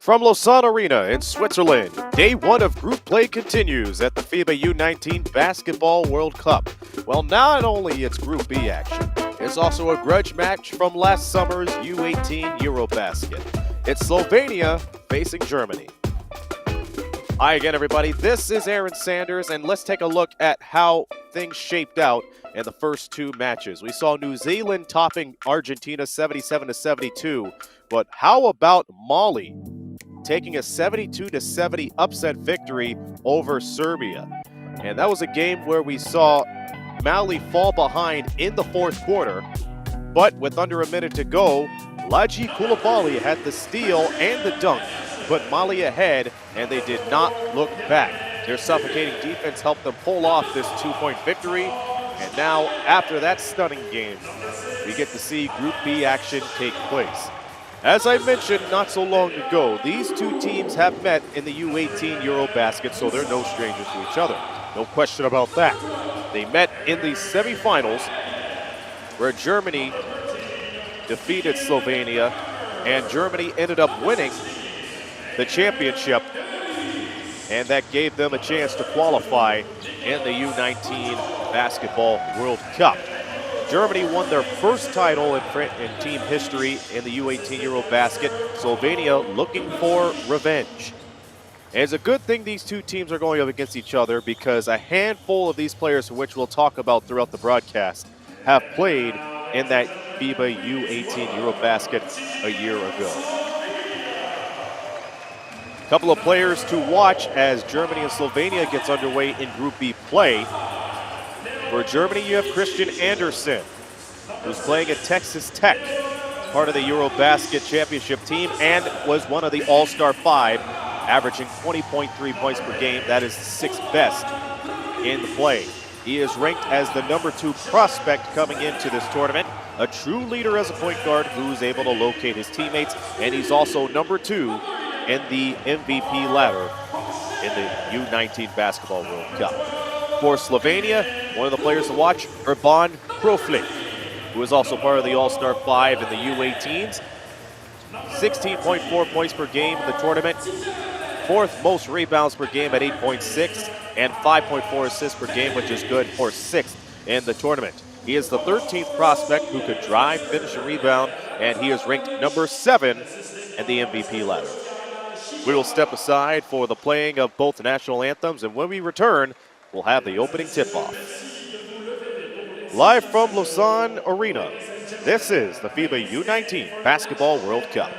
From Lausanne Arena in Switzerland, day one of group play continues at the FIBA U19 Basketball World Cup. Well, not only it's Group B action, it's also a grudge match from last summer's U18 Eurobasket. It's Slovenia facing Germany. Hi again, everybody. This is Aaron Sanders, and let's take a look at how things shaped out in the first two matches. We saw New Zealand topping Argentina 77-72, but how about Mali taking a 72-70 upset victory over Serbia? And that was a game where we saw Mali fall behind in the fourth quarter, but with under a minute to go, Laji Coulibaly had the steal and the dunk, put Mali ahead, and they did not look back. Their suffocating defense helped them pull off this two-point victory, and now, after that stunning game, we get to see Group B action take place. As I mentioned not so long ago, these two teams have met in the U18 Eurobasket, so they're no strangers to each other. No question about that. They met in the semifinals, where Germany defeated Slovenia, and Germany ended up winning the championship, and that gave them a chance to qualify in the U19 Basketball World Cup. Germany won their first title in team history in the U18 Eurobasket. Slovenia looking for revenge. And it's a good thing these two teams are going up against each other, because a handful of these players, which we'll talk about throughout the broadcast, have played in that FIBA U18 Eurobasket a year ago. A couple of players to watch as Germany and Slovenia gets underway in Group B play. For Germany, you have Christian Andersen, who's playing at Texas Tech, part of the Eurobasket championship team, and was one of the All-Star 5, averaging 20.3 points per game. That is the sixth best in the play. He is ranked as the number 2 prospect coming into this tournament, a true leader as a point guard who's able to locate his teammates, and he's also number 2 in the MVP ladder in the U19 Basketball World Cup. For Slovenia, one of the players to watch, Urban Kroflik, who is also part of the All-Star 5 in the U18s. 16.4 points per game in the tournament, 4th most rebounds per game at 8.6, and 5.4 assists per game, which is good for 6th in the tournament. He is the 13th prospect who could drive, finish, and rebound, and he is ranked number 7 in the MVP ladder. We will step aside for the playing of both national anthems, and when we return, we'll have the opening tip-off. Live from Lausanne Arena, this is the FIBA U19 Basketball World Cup.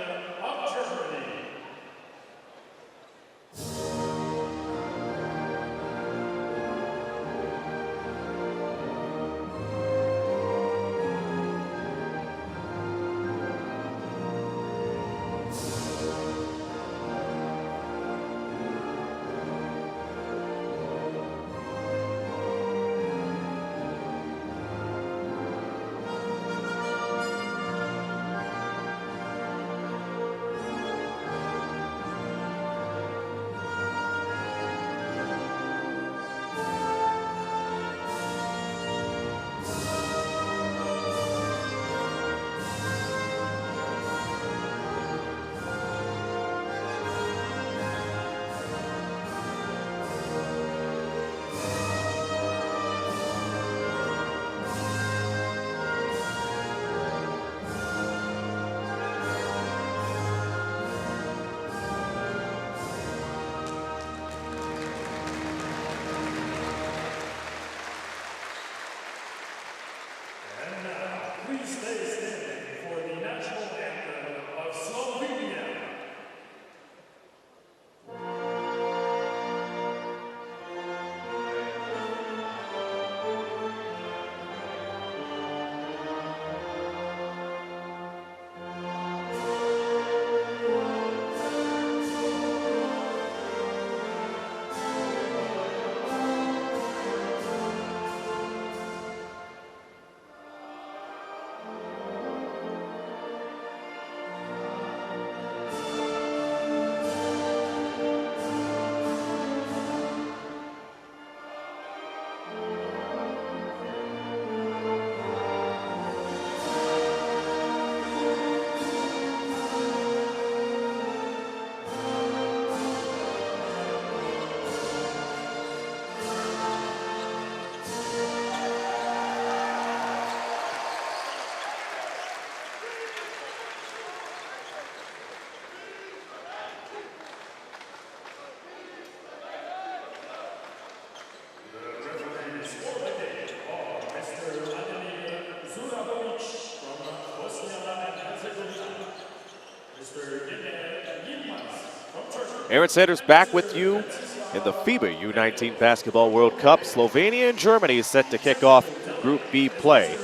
Aaron Sanders back with you in the FIBA U19 Basketball World Cup. Slovenia and Germany is set to kick off Group B play.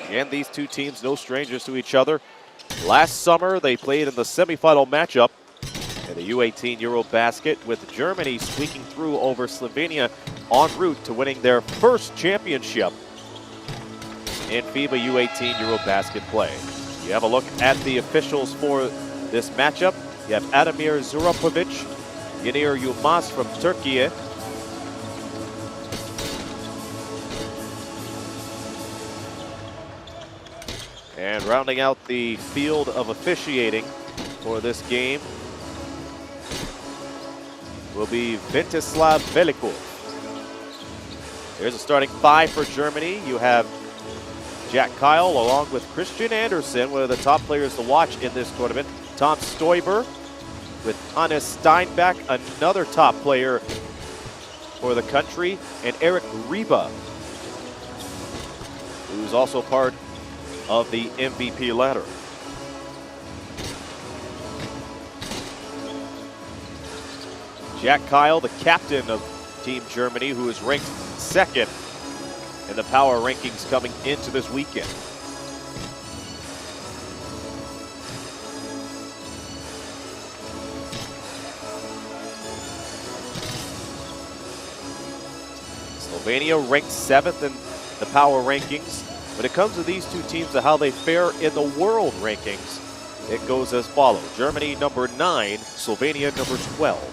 Again, these two teams no strangers to each other. Last summer, they played in the semifinal matchup in the U18 Eurobasket, with Germany squeaking through over Slovenia en route to winning their first championship in FIBA U18 Eurobasket play. You have a look at the officials for this matchup. You have Ademir Zurapovic, Yenir Yılmaz from Turkey, and rounding out the field of officiating for this game will be Vintislav Velikov. Here's a starting five for Germany. You have Jack Kyle along with Christian Andersen, one of the top players to watch in this tournament. Tom Stoiber with Hannes Steinbach, another top player for the country, and Eric Riba, who's also part of the MVP ladder. Jack Kyle, the captain of Team Germany, who is ranked second in the power rankings coming into this weekend. Slovenia ranked 7th in the power rankings. When it comes to these two teams and how they fare in the world rankings, it goes as follows. Germany number 9, Slovenia number 12.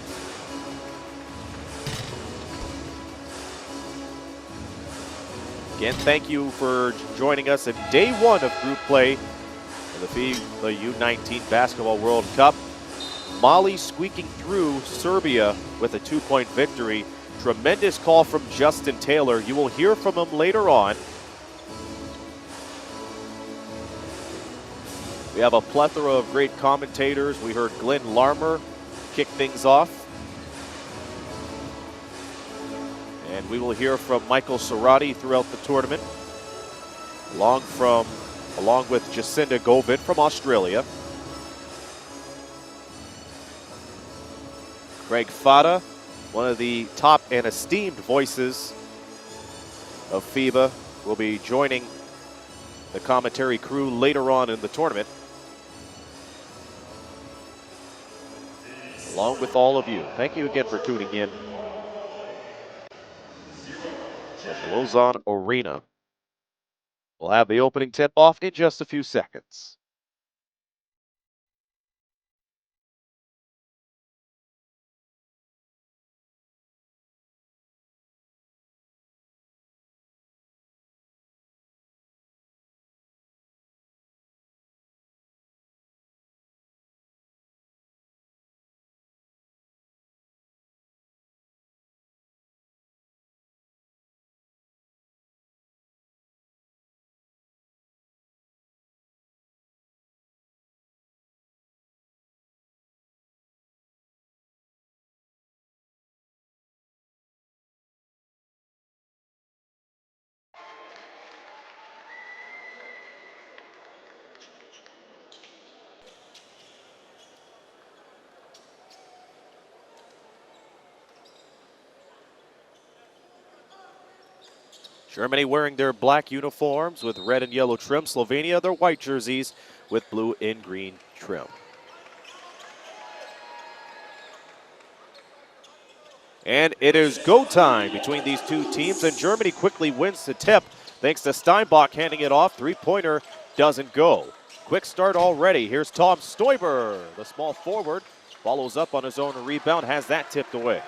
Again, thank you for joining us in day one of group play in the FIBA U19 Basketball World Cup. Mali squeaking through Serbia with a 2-point victory. Tremendous call from Justin Taylor. You will hear from him later on. We have a plethora of great commentators. We heard Glenn Larmer kick things off. And we will hear from Michael Cerati throughout the tournament, along with Jacinda Govin from Australia. Craig Fada, one of the top and esteemed voices of FIBA, will be joining the commentary crew later on in the tournament, along with all of you. Thank you again for tuning in. Lozon Arena. We'll have the opening tip-off in just a few seconds. Germany wearing their black uniforms with red and yellow trim. Slovenia, their white jerseys with blue and green trim. And it is go time between these two teams, and Germany quickly wins the tip thanks to Steinbach handing it off. Three-pointer doesn't go. Quick start already. Here's Tom Stoiber, the small forward, follows up on his own rebound, has that tipped away.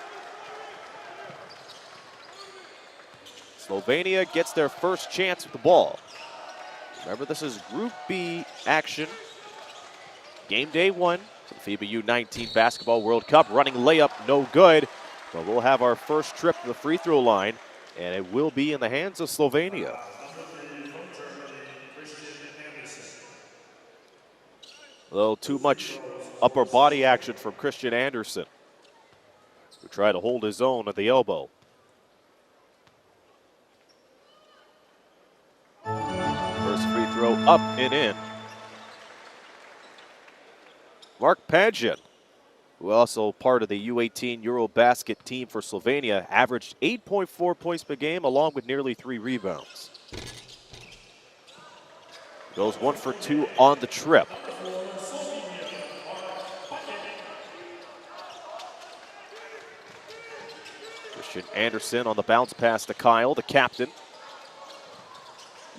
Slovenia gets their first chance with the ball. Remember, this is Group B action. Game day one, the FIBA U19 Basketball World Cup. Running layup, no good. But we'll have our first trip to the free throw line, and it will be in the hands of Slovenia. A little too much upper body action from Christian Andersen, who tried to hold his own at the elbow. First free throw up and in. Mark Pageant, who also part of the U18 Eurobasket team for Slovenia, averaged 8.4 points per game along with nearly 3 rebounds. Goes 1 for 2 on the trip. Christian Anderson on the bounce pass to Kyle, the captain.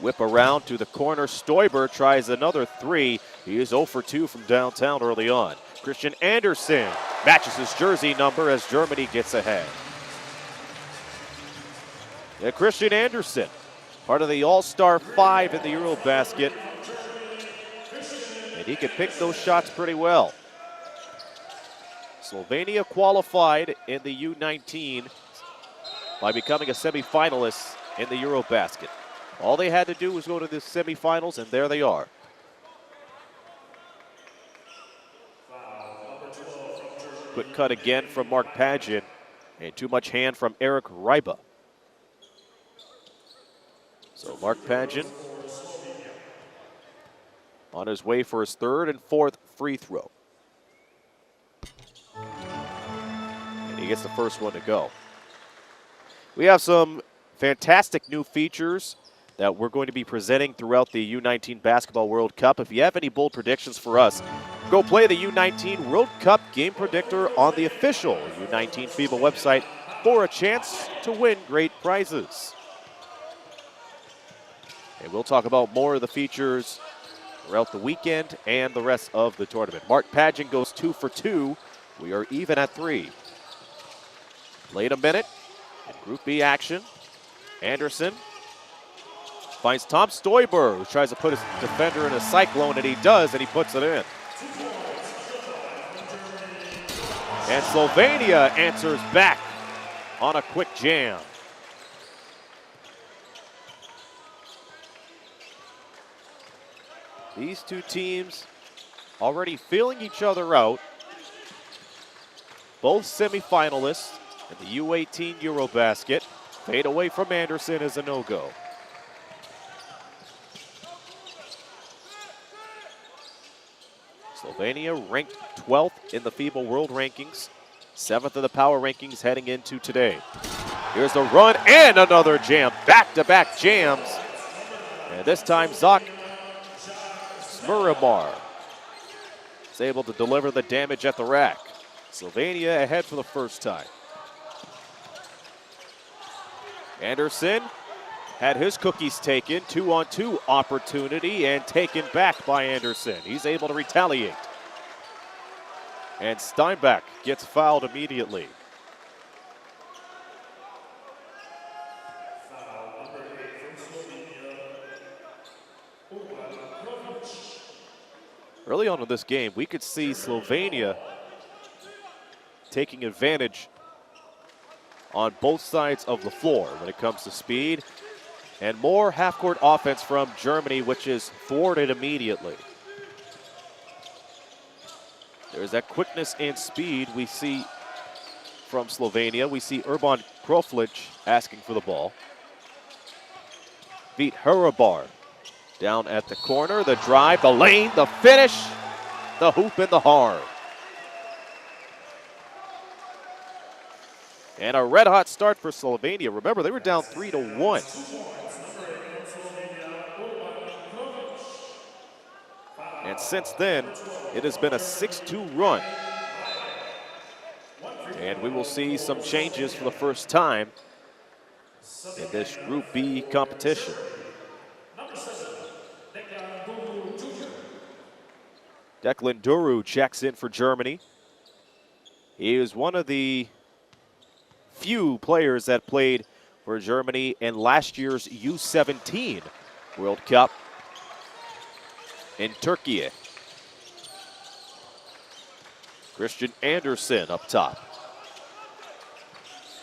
Whip around to the corner. Stoiber tries another 3. He is 0 for 2 from downtown early on. Christian Anderson matches his jersey number as Germany gets ahead. Yeah, Christian Anderson, part of the All-Star 5 in the Eurobasket. And he can pick those shots pretty well. Slovenia qualified in the U19 by becoming a semifinalist in the Eurobasket. All they had to do was go to the semifinals, and there they are. Quick cut again from Mark Pageant, and too much hand from Eric Ryba. So Mark Pageant on his way for his 3rd and 4th free throw. And he gets the first one to go. We have some fantastic new features that we're going to be presenting throughout the U19 Basketball World Cup. If you have any bold predictions for us, go play the U19 World Cup Game Predictor on the official U19 FIBA website for a chance to win great prizes. And we'll talk about more of the features throughout the weekend and the rest of the tournament. Mark Pageant goes 2 for 2. We are even at 3. Late a minute in Group B action. Anderson finds Tom Stoiber, who tries to put his defender in a cyclone, and he does, and he puts it in. And Slovenia answers back on a quick jam. These two teams already feeling each other out. Both semifinalists in the U18 Eurobasket. Fade away from Anderson is a no-go. Slovenia ranked 12th in the FIBA World Rankings, 7th in the Power Rankings heading into today. Here's the run and another jam, back-to-back jams. And this time Zak Smurimar is able to deliver the damage at the rack. Slovenia ahead for the first time. Anderson had his cookies taken, 2-on-2 opportunity, and taken back by Anderson. He's able to retaliate. And Steinbach gets fouled immediately. Early on in this game, we could see Slovenia taking advantage on both sides of the floor when it comes to speed, and more half-court offense from Germany, which is thwarted immediately. There's that quickness and speed we see from Slovenia. We see Urban Kroflic asking for the ball. Beat Hurabar down at the corner, the drive, the lane, the finish, the hoop and the harm. And a red-hot start for Slovenia. Remember, they were down 3-1. And since then, it has been a 6-2 run. And we will see some changes for the first time in this Group B competition. Declan Duru checks in for Germany. He is one of the few players that played for Germany in last year's U17 World Cup in Turkey. Christian Anderson up top.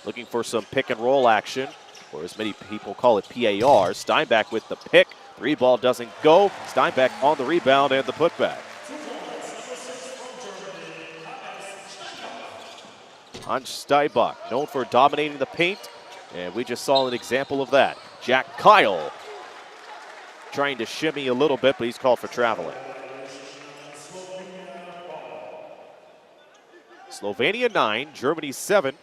Looking for some pick and roll action, or as many people call it, PAR. Steinbach with the pick. 3-ball doesn't go. Steinbach on the rebound and the putback. Hans Steinbach, known for dominating the paint, and we just saw an example of that. Jack Kyle trying to shimmy a little bit, but he's called for traveling. Slovenia 9, Germany 7.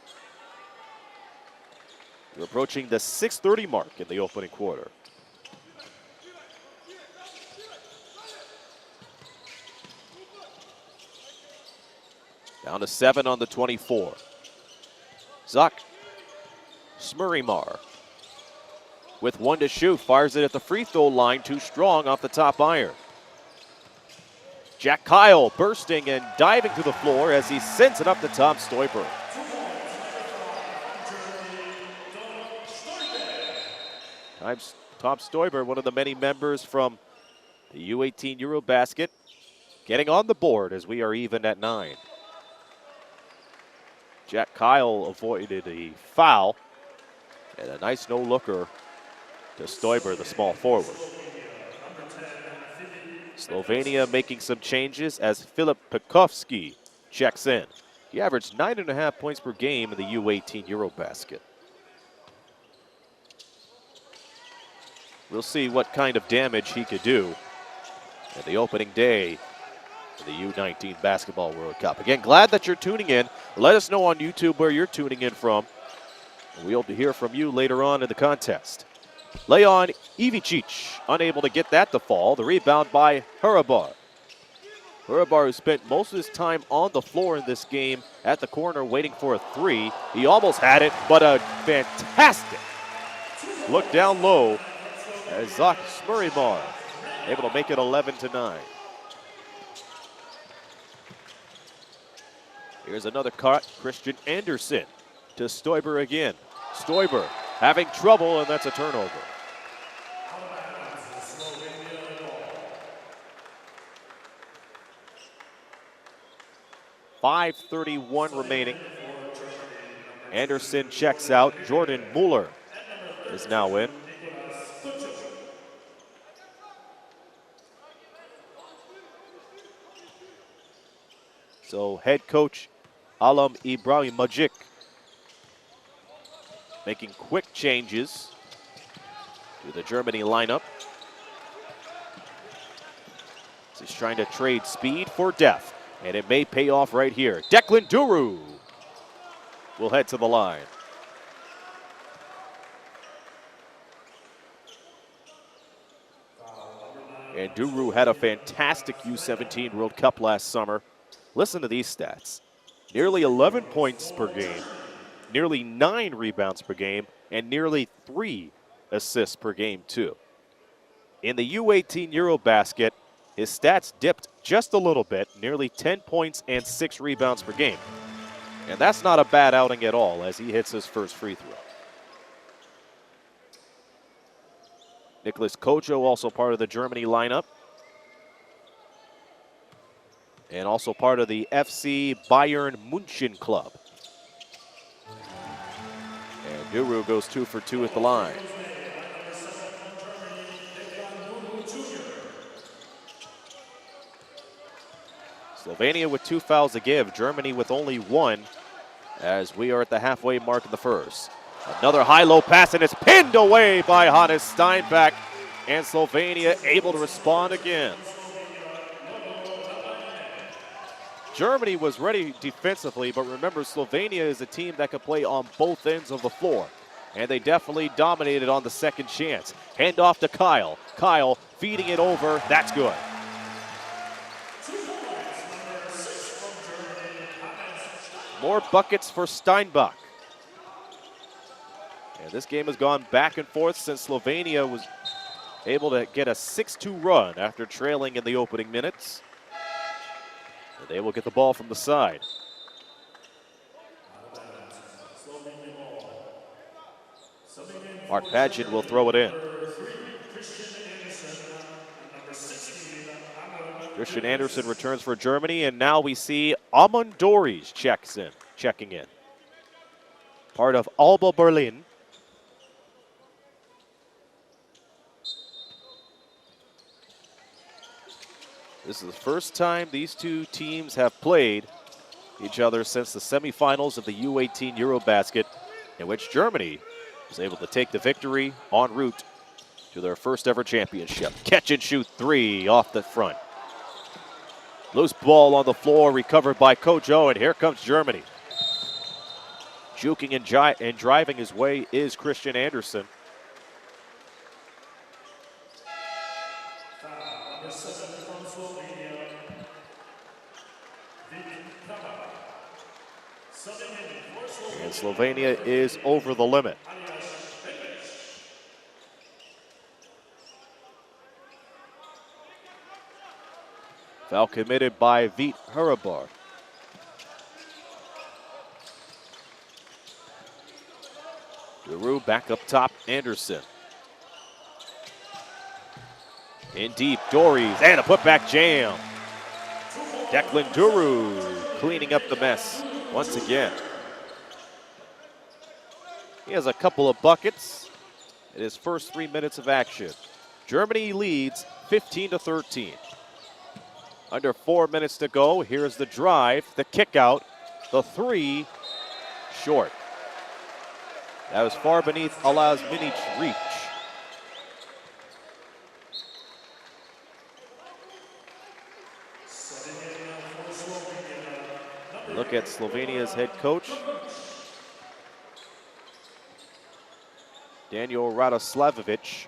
We're approaching the 6:30 mark in the opening quarter. Down to 7 on the 24. Zak Smurimar with 1 to shoot. Fires it at the free throw line. Too strong off the top iron. Jack Kyle bursting and diving to the floor as he sends it up the top. Stoiber. Tom Stoiber, one of the many members from the U18 Eurobasket, getting on the board as we are even at 9. Jack Kyle avoided a foul, and a nice no-looker to Stoiber, the small forward. Slovenia making some changes as Filip Pekovski checks in. He averaged 9.5 points per game in the U18 Eurobasket. We'll see what kind of damage he could do in the opening day of the U19 Basketball World Cup. Again, glad that you're tuning in. Let us know on YouTube where you're tuning in from. We hope to hear from you later on in the contest. Leon Ivicic unable to get that to fall. The rebound by Hurabar. Hurabar, who spent most of his time on the floor in this game at the corner waiting for a 3. He almost had it, but a fantastic look down low as Zak Smurimar able to make it 11-9. Here's another cut. Christian Anderson to Stoiber again. Stoiber having trouble, and that's a turnover. .531 remaining. Anderson checks out. Jordan Mueller is now in. So head coach Alam Ibrahimovic making quick changes to the Germany lineup. So he's trying to trade speed for depth, and it may pay off right here. Declan Duru will head to the line. And Duru had a fantastic U17 World Cup last summer. Listen to these stats. Nearly 11 points per game, nearly 9 rebounds per game, and nearly 3 assists per game too. In the U18 Eurobasket, his stats dipped just a little bit, nearly 10 points and 6 rebounds per game. And that's not a bad outing at all as he hits his first free throw. Nicholas Kojo also part of the Germany lineup. And also part of the FC Bayern München club. And Duru goes 2 for 2 at the line. Slovenia with 2 fouls to give. Germany with only 1 as we are at the halfway mark in the first. Another high-low pass, and it's pinned away by Hannes Steinbach. And Slovenia able to respond again. Germany was ready defensively, but remember, Slovenia is a team that can play on both ends of the floor. And they definitely dominated on the second chance. Hand off to Kyle. Kyle feeding it over. That's good. More buckets for Steinbach. And this game has gone back and forth since Slovenia was able to get a 6-2 run after trailing in the opening minutes. And they will get the ball from the side. Mark Padgett will throw it in. Christian Anderson returns for Germany, and now we see Amon Doris checking in. Part of Alba Berlin. This is the first time these two teams have played each other since the semifinals of the U18 Eurobasket, in which Germany was able to take the victory en route to their first ever championship. Catch and shoot 3 off the front. Loose ball on the floor, recovered by Kojo, and here comes Germany. Juking and driving his way is Christian Andersen. And Slovenia is over the limit. Foul committed by Vít Hrubar. Duru back up top, Andersen. In deep, Dories, and a putback jam. Declan Duru cleaning up the mess once again. He has a couple of buckets in his first 3 minutes of action. Germany leads 15-13. Under 4 minutes to go. Here's the drive, the kick out, the three, short. That was far beneath Alaz Minic's reach. Look at Slovenia's head coach, Daniel Radoslavovic.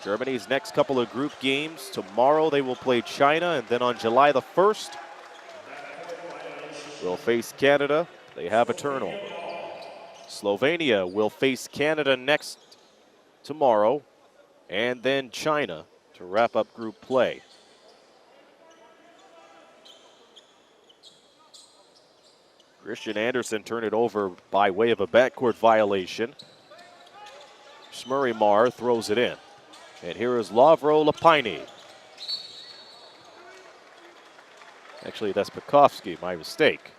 Germany's next couple of group games. Tomorrow they will play China, and then on July the 1st, will face Canada. They have a turnover. Slovenia will face Canada next tomorrow, and then China to wrap up group play. Christian Andersen turned it over by way of a backcourt violation. Smurry-Mar throws it in. And here is Lavro Lapini. Actually, that's Pekovsky, my mistake.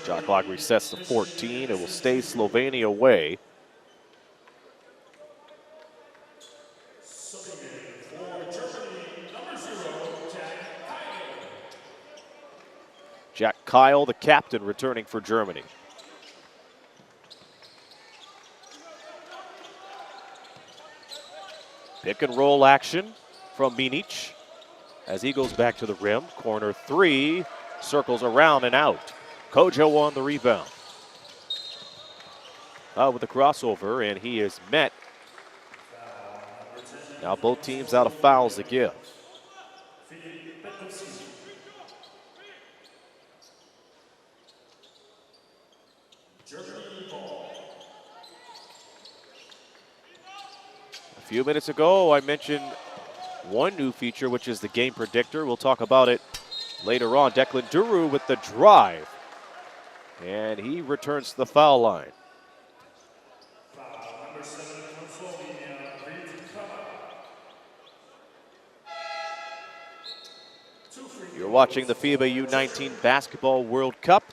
Shot clock resets to 14. It will stay Slovenia away. Jack Kyle, the captain, returning for Germany. Pick and roll action from Minic as he goes back to the rim. Corner three, circles around and out. Kojo on the rebound. With the crossover, and he is met. Now both teams out of fouls to give. A few minutes ago, I mentioned one new feature, which is the game predictor. We'll talk about it later on. Declan Duru with the drive, and he returns to the foul line. You're watching the FIBA U19 Basketball World Cup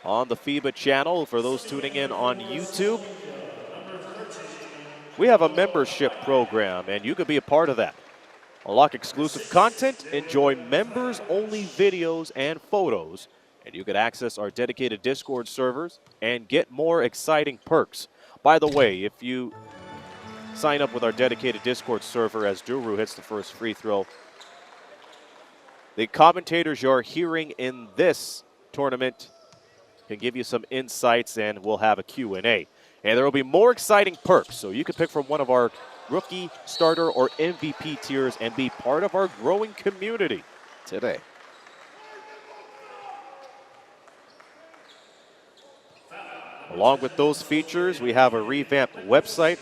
on the FIBA channel. For those tuning in on YouTube, we have a membership program, and you could be a part of that. Unlock exclusive content, enjoy members-only videos and photos, and you can access our dedicated Discord servers and get more exciting perks. By the way, if you sign up with our dedicated Discord server as Duru hits the first free throw, the commentators you're hearing in this tournament can give you some insights, and we'll have a Q&A. And there will be more exciting perks, so you can pick from one of our rookie, starter, or MVP tiers and be part of our growing community today. Along with those features, we have a revamped website.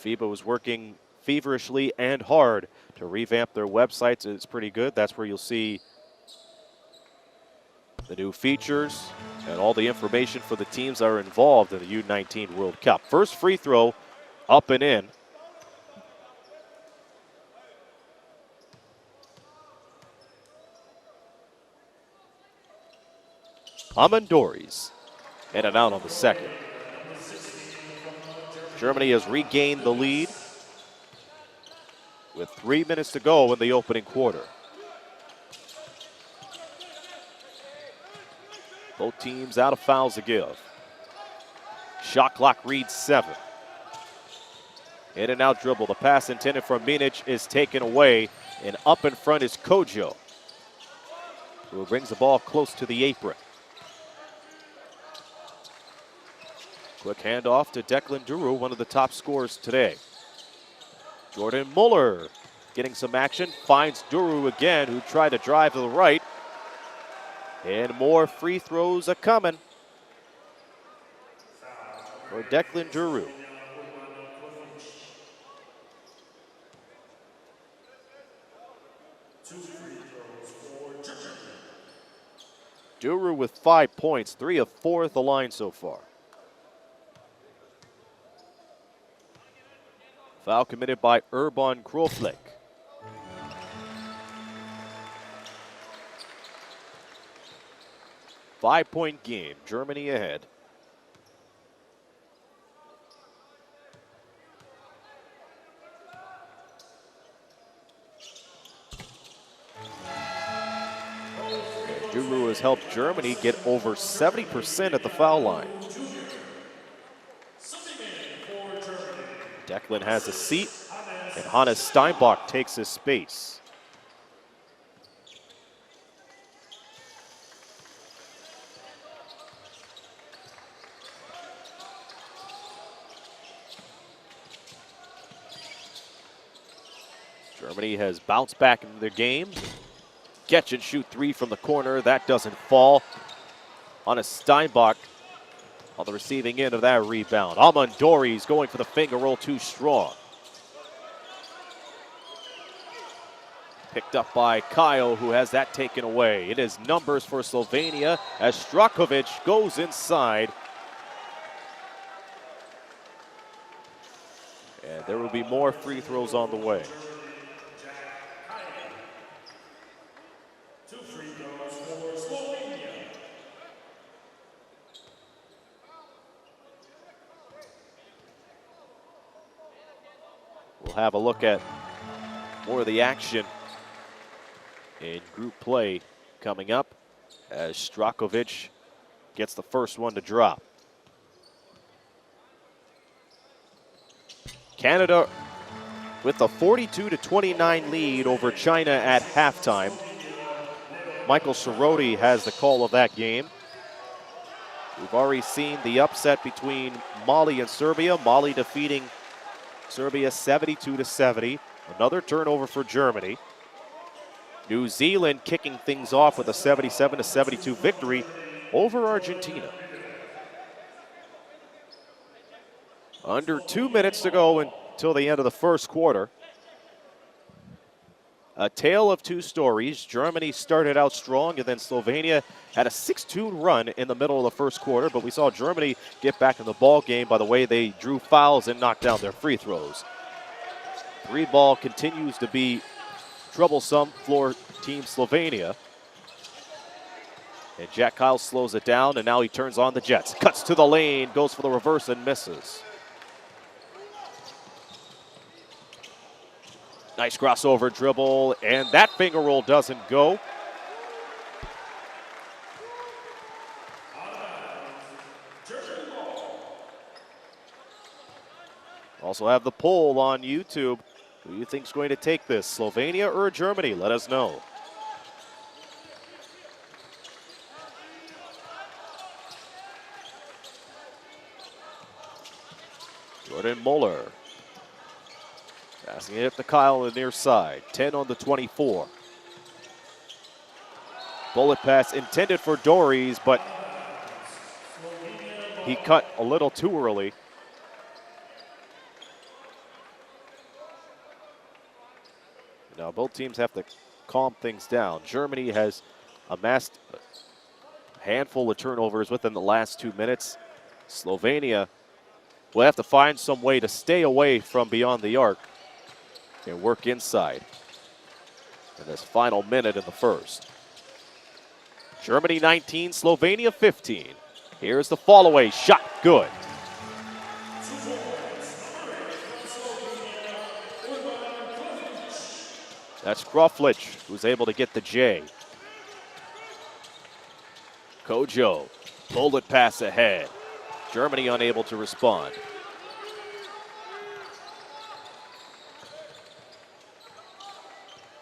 FIBA was working feverishly and hard to revamp their websites. It's pretty good. That's where you'll see the new features and all the information for the teams that are involved in the U19 World Cup. First free throw up and in. Amandoris in and out on the second. Germany has regained the lead with 3 minutes to go in the opening quarter. Both teams out of fouls to give. Shot clock reads 7. In and out dribble. The pass intended for Minic is taken away, and up in front is Kojo, who brings the ball close to the apron. Quick handoff to Declan Duru, one of the top scorers today. Jordan Muller getting some action, finds Duru again, who tried to drive to the right. And more free throws are coming for Declan Duru. Duru with 5 points, 3 of 4 at the line so far. Foul committed by Urban Kroflik. Five-point game, Germany ahead. Duru has helped Germany get over 70% at the foul line. Declan has a seat, and Hannes Steinbach takes his space. Germany has bounced back into their game. Catch and shoot 3 from the corner. That doesn't fall. Hannes Steinbach on the receiving end of that rebound. Almondori's going for the finger roll, too strong. Picked up by Kyle, who has that taken away. It is numbers for Slovenia as Strakovic goes inside. And there will be more free throws on the way. We'll have a look at more of the action in group play coming up as Strakovic gets the first one to drop. Canada with a 42-29 lead over China at halftime. Michael Cerroti has the call of that game. We've already seen the upset between Mali and Serbia. Mali defeating Serbia 72-70. Another turnover for Germany. New Zealand kicking things off with a 77-72 victory over Argentina. Under 2 minutes to go until the end of the first quarter. A tale of two stories. Germany started out strong, and then Slovenia had a 6-2 run in the middle of the first quarter, but we saw Germany get back in the ball game by the way they drew fouls and knocked down their free throws. 3-ball continues to be troublesome for Team Slovenia. And Jack Kyle slows it down, and now he turns on the Jets. Cuts to the lane, goes for the reverse and misses. Nice crossover dribble, and that finger roll doesn't go. Also have the poll on YouTube. Who do you think is going to take this, Slovenia or Germany? Let us know. Jordan Muller. Passing it to Kyle on the near side. 10 on the 24. Bullet pass intended for Dories, but he cut a little too early. Now both teams have to calm things down. Germany has amassed a handful of turnovers within the last 2 minutes. Slovenia will have to find some way to stay away from beyond the arc and work inside in this final minute in the first. Germany 19, Slovenia 15. Here's the fall away shot, good. That's Kroflich who's able to get the J. Kojo, bullet pass ahead. Germany unable to respond.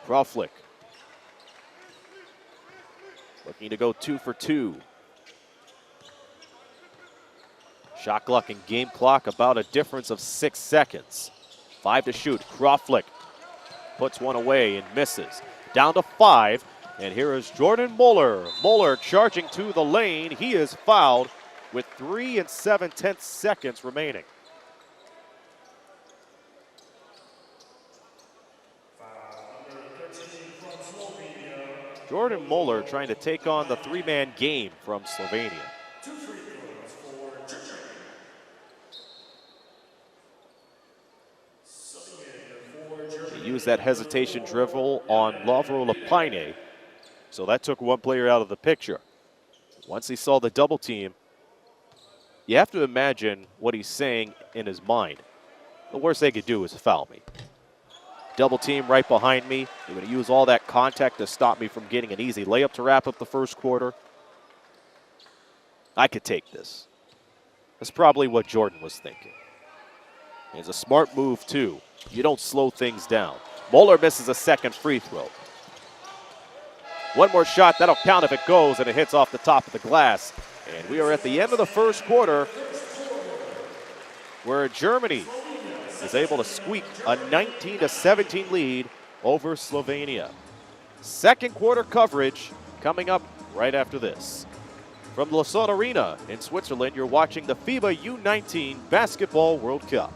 Kroflick looking to go 2 for 2. Shot clock and game clock about a difference of 6 seconds. 5 to shoot. Kroflick puts one away and misses. Down to 5, and here is Jordan Muller. Muller charging to the lane. He is fouled with 3 7/10 seconds remaining. Jordan Muller trying to take on the 3-man game from Slovenia. He used that hesitation dribble on Lovro Lapine, so that took one player out of the picture. Once he saw the double team, you have to imagine what he's saying in his mind. The worst they could do is foul me. Double team right behind me. They're going to use all that contact to stop me from getting an easy layup to wrap up the first quarter. I could take this. That's probably what Jordan was thinking. It's a smart move, too. You don't slow things down. Muller misses a second free throw. One more shot, that'll count if it goes, and it hits off the top of the glass. And we are at the end of the first quarter, where Germany is able to squeak a 19-17 lead over Slovenia. Second quarter coverage coming up right after this. From Lausanne Arena in Switzerland, you're watching the FIBA U19 Basketball World Cup.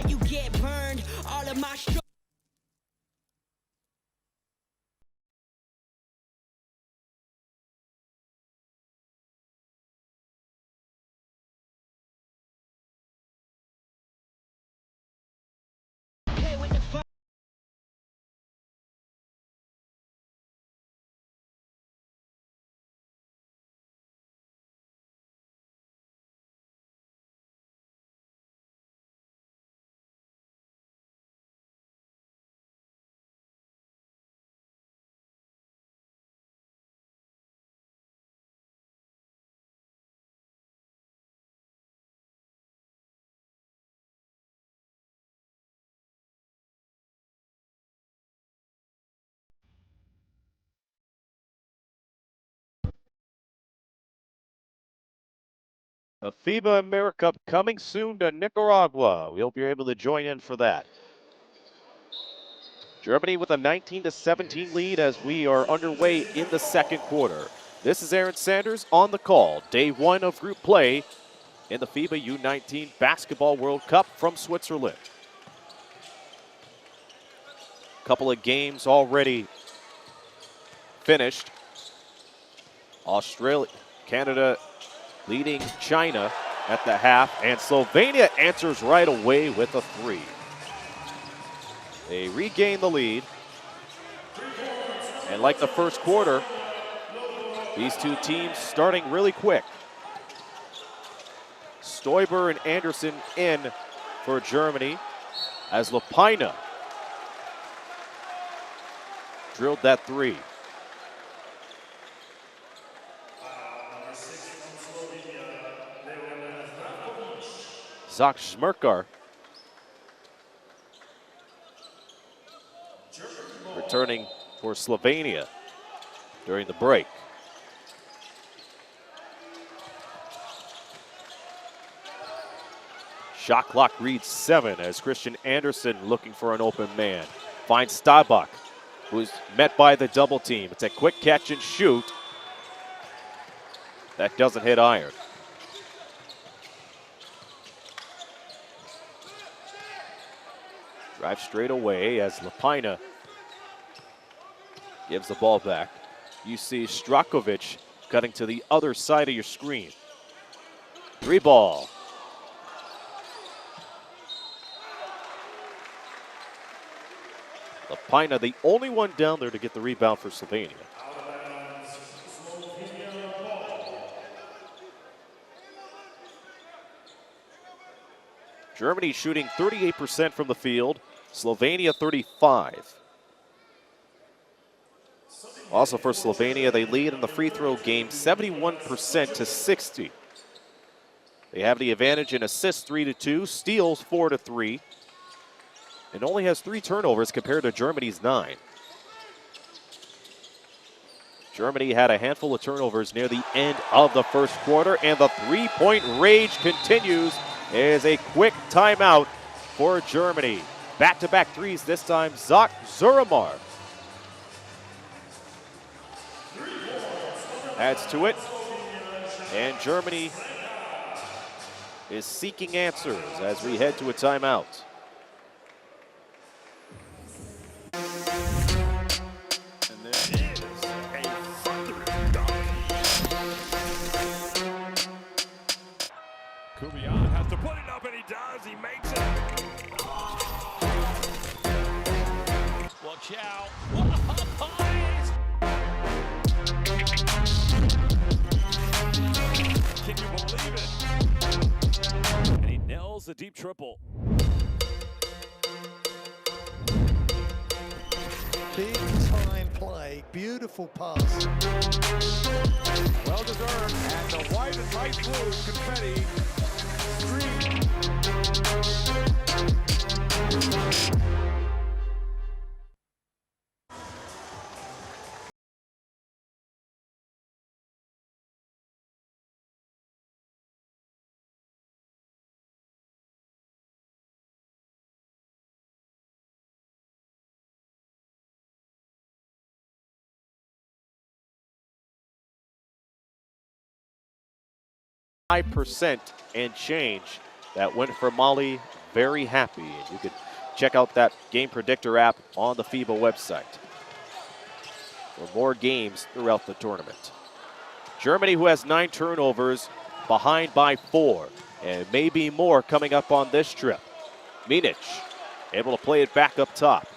You get burned, all of my A FIBA America Cup coming soon to Nicaragua. We hope you're able to join in for that. Germany with a 19-17 lead as we are underway in the second quarter. This is Aaron Sanders on the call. Day 1 of group play in the FIBA U19 Basketball World Cup from Switzerland. Couple of games already finished. Australia, Canada leading China at the half, and Slovenia answers right away with a 3. They regain the lead, and like the first quarter, these two teams starting really quick. Stoiber and Anderson in for Germany as Lapina drilled that 3. Zach Smerkar returning for Slovenia during the break. Shot clock reads 7 as Christian Anderson looking for an open man. Finds Steinbach, who's met by the double team. It's a quick catch and shoot. That doesn't hit iron. Drive straight away as Lapina gives the ball back. You see Strakovic cutting to the other side of your screen. 3 ball. Lapina, the only one down there to get the rebound for Slovenia. Germany shooting 38% from the field, Slovenia 35%. Also for Slovenia, they lead in the free throw game 71% to 60%. They have the advantage in assists 3-2, steals 4-3, and only has 3 turnovers compared to Germany's 9. Germany had a handful of turnovers near the end of the first quarter, and the three-point rage continues. Is a quick timeout for Germany. Back-to-back threes, this time Zak Zuramar adds to it, and Germany is seeking answers as we head to a timeout. Kubian has to put it up, and he does. He makes it. Watch out. Can you believe it? And he nails the deep triple. Big time play, beautiful pass. Well deserved, and the white and light blue confetti stream. Percent and change that went for Mali. Very happy. And you can check out that game predictor app on the FIBA website for more games throughout the tournament. Germany, who has 9 turnovers, behind by 4, and maybe more coming up on this trip. Minic able to play it back up top.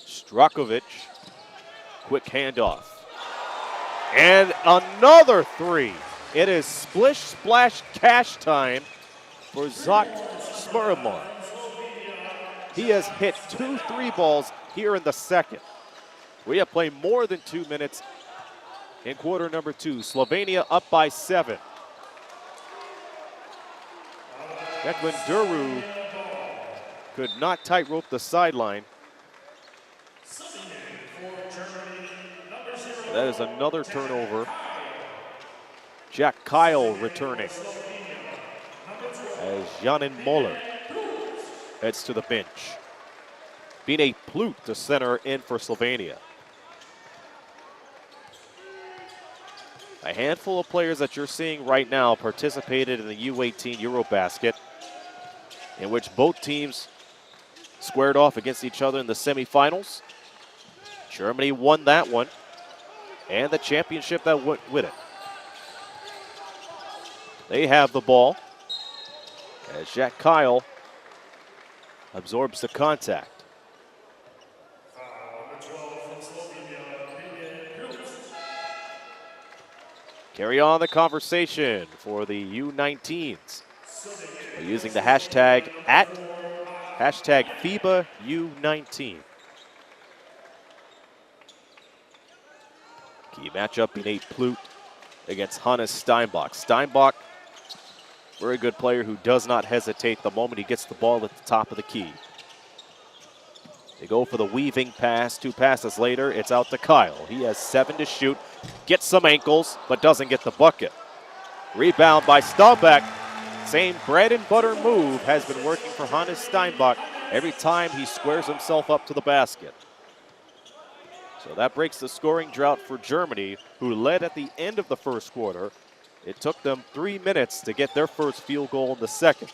Strakovic. Quick handoff. And another 3. It is splish splash cash time for Zak Zuramar. He has hit 2 3 balls here in the second. We have played more than 2 minutes in quarter number 2. Slovenia up by 7. Declan Duru could not tightrope the sideline. That is another turnover. Jack Kyle returning as Janin Moller heads to the bench. Bine Plut, the center, in for Slovenia. A handful of players that you're seeing right now participated in the U18 Eurobasket, in which both teams squared off against each other in the semifinals. Germany won that one, and the championship that went with it. They have the ball as Jack Kyle absorbs the contact. Carry on the conversation for the U19s. We're using the hashtag FIBA U19. Key matchup in Bine Plut against Hannes Steinbach. Steinbach, very good player who does not hesitate the moment he gets the ball at the top of the key. They go for the weaving pass. 2 passes later, it's out to Kyle. He has 7 to shoot, gets some ankles, but doesn't get the bucket. Rebound by Staubach. Same bread and butter move has been working for Hannes Steinbach every time he squares himself up to the basket. So that breaks the scoring drought for Germany, who led at the end of the first quarter. It took them 3 minutes to get their first field goal in the second.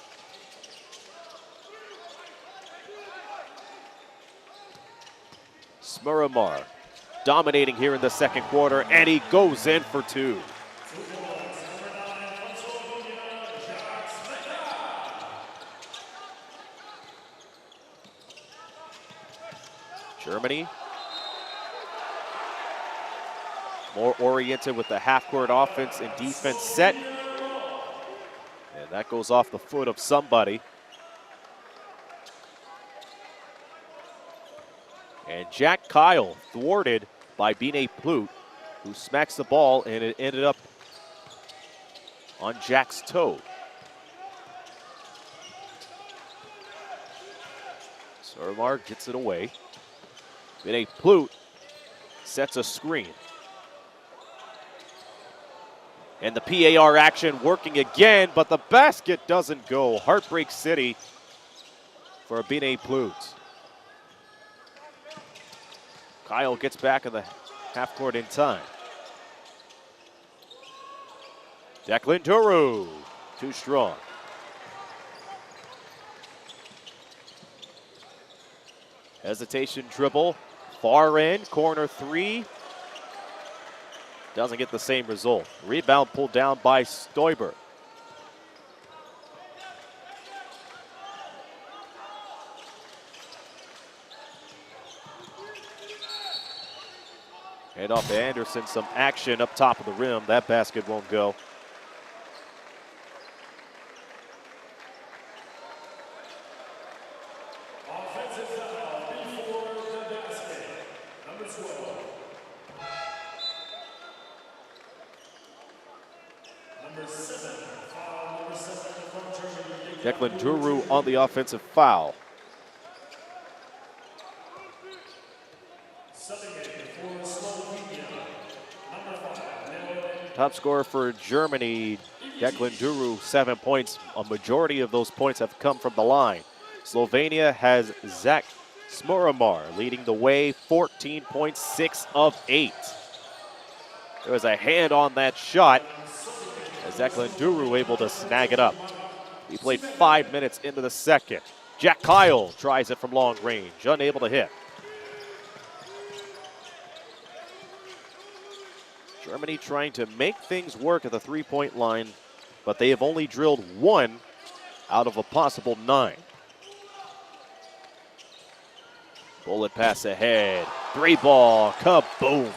Smuramar dominating here in the second quarter, and he goes in for 2. Germany more oriented with the half-court offense and defense set. And that goes off the foot of somebody. And Jack Kyle thwarted by Bine Plout, who smacks the ball, and it ended up on Jack's toe. Smuramar gets it away. Bine Plout sets a screen. And the PAR action working again, but the basket doesn't go. Heartbreak City for Bine Plout. Kyle gets back in the half court in time. Declan Duru, too strong. Hesitation dribble, far end, corner 3. Doesn't get the same result. Rebound pulled down by Stoiber. Hand off to Anderson, some action up top of the rim. That basket won't go. Offensive foul before the basket. Number 12. Number 7. Foul number 7 from Germany. Declan Duru on the offensive foul. Top scorer for Germany, Declan Duru, 7 points. A majority of those points have come from the line. Slovenia has Zach Smuramar leading the way, 14 points, 6 of 8. There was a hand on that shot as Declan Duru able to snag it up. He played 5 minutes into the second. Jack Kyle tries it from long range, unable to hit. Germany trying to make things work at the three-point line, but they have only drilled 1 out of a possible 9. Bullet pass ahead. 3-ball, kaboom.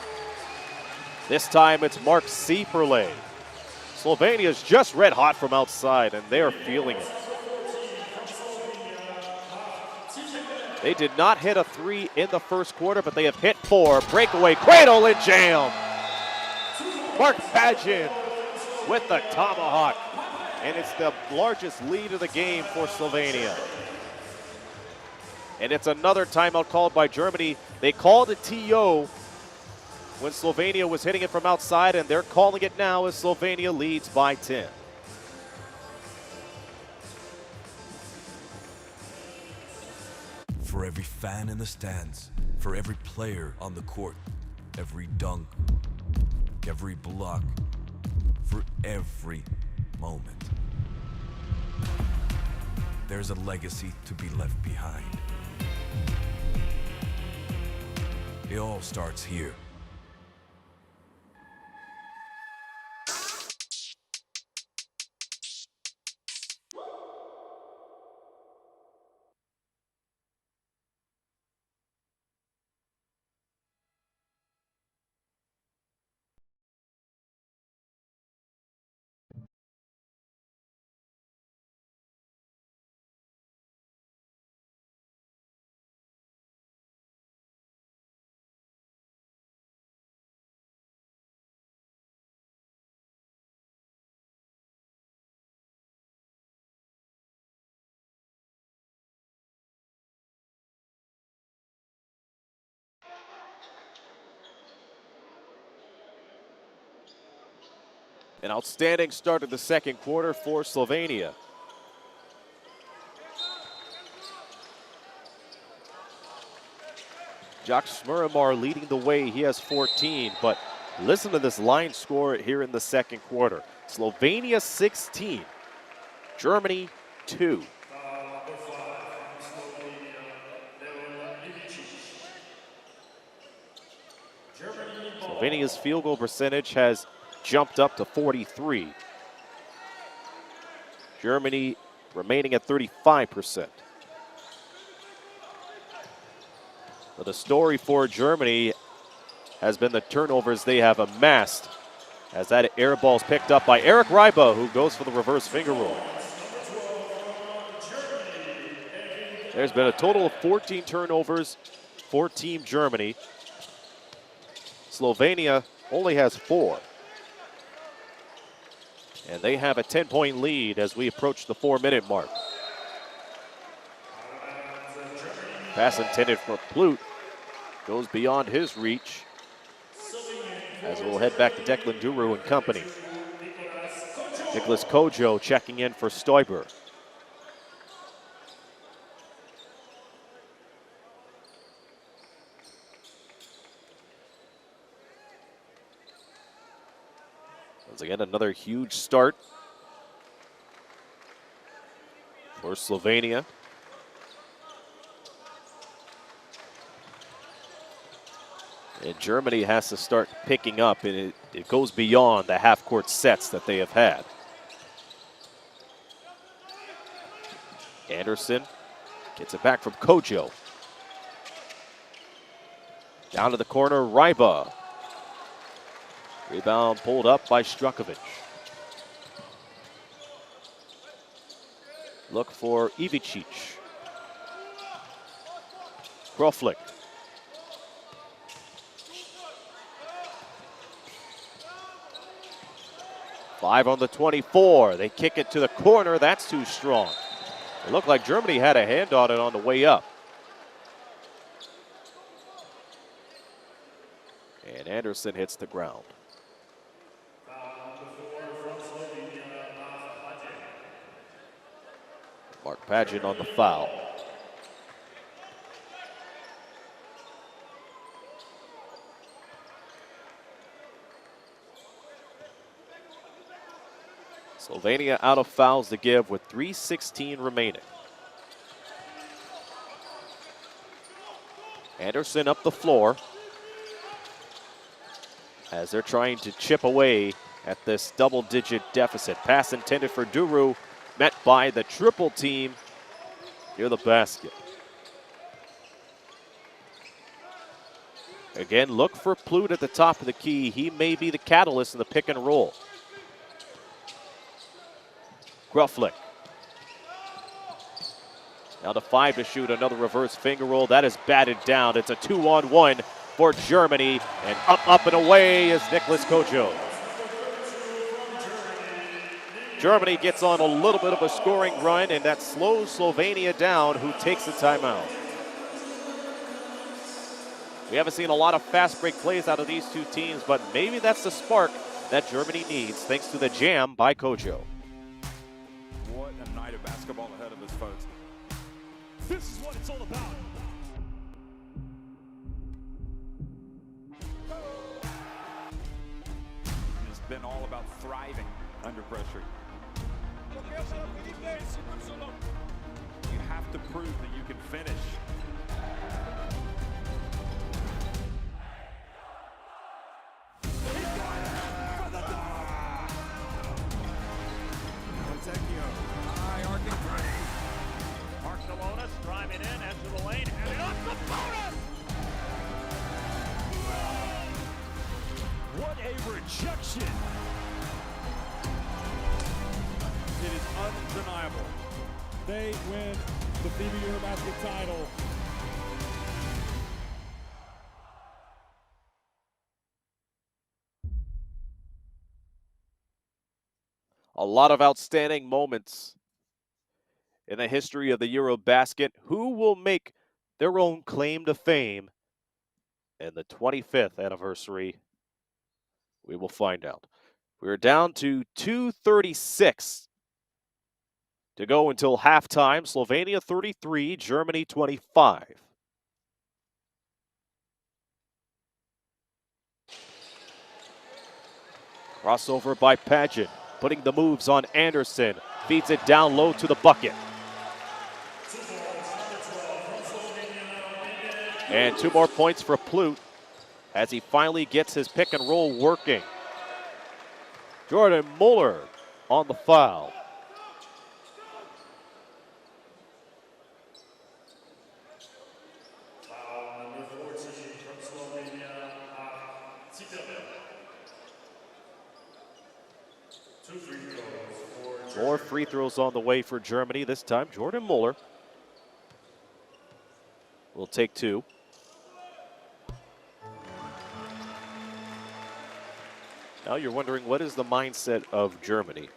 This time it's Mark Sieperle. Slovenia's just red hot from outside, and they're feeling it. They did not hit a 3 in the first quarter, but they have hit 4. Breakaway, cradle and jam. Mark Pagin with the tomahawk, and it's the largest lead of the game for Slovenia. And it's another timeout called by Germany. They called a TO when Slovenia was hitting it from outside, and they're calling it now as Slovenia leads by 10. For every fan in the stands, for every player on the court, every dunk, every block, for every moment, there's a legacy to be left behind. It all starts here. An outstanding start of the second quarter for Slovenia. Jock Smurimar leading the way. He has 14, but listen to this line score here in the second quarter. Slovenia 16, Germany 2. Slovenia's field goal percentage has jumped up to 43. Germany remaining at 35%. But the story for Germany has been the turnovers they have amassed, as that air ball is picked up by Eric Ryba, who goes for the reverse finger roll. There's been a total of 14 turnovers for Team Germany. Slovenia only has 4. And they have a 10-point lead as we approach the 4-minute mark. Pass intended for Ploot goes beyond his reach, as we'll head back to Declan Duru and company. Nicholas Kojo checking in for Stoiber. Once again, another huge start for Slovenia. And Germany has to start picking up, and it goes beyond the half-court sets that they have had. Anderson gets it back from Kojo. Down to the corner, Ryba. Rebound pulled up by Strukovic. Look for Ivicic. Groflik. Five on the 24. They kick it to the corner. That's too strong. It looked like Germany had a hand on it on the way up. And Anderson hits the ground. Mark Pageant on the foul. Slovenia out of fouls to give with 3:16 remaining. Anderson up the floor as they're trying to chip away at this double-digit deficit. Pass intended for Duru, met by the triple team near the basket. Again, look for Ploot at the top of the key. He may be the catalyst in the pick and roll. Groflik. Now to 5 to shoot, another reverse finger roll. That is batted down. It's a 2-on-1 for Germany. And up and away is Nicholas Kojo. Germany gets on a little bit of a scoring run, and that slows Slovenia down, who takes the timeout. We haven't seen a lot of fast break plays out of these two teams, but maybe that's the spark that Germany needs, thanks to the jam by Kojo. What a night of basketball ahead of us, folks. This is what it's all about. It's been all about thriving under pressure. You have to prove that you can finish. Barcelona driving in, into the lane, and it up the bonus! What a rejection! It is undeniable. They win the FIBA Eurobasket title. A lot of outstanding moments in the history of the Eurobasket. Who will make their own claim to fame in the 25th anniversary? We will find out. We're down to 2:36 to go until halftime. Slovenia 33, Germany 25. Crossover by Pageant, putting the moves on Anderson. Feeds it down low to the bucket. And 2 more points for Ploot as he finally gets his pick and roll working. Jordan Muller on the foul. Foul number 14 from Slovenia, Sitele. 2 free throws for More free throws on the way for Germany. This time, Jordan Muller will take 2. Now you're wondering, what is the mindset of Germany?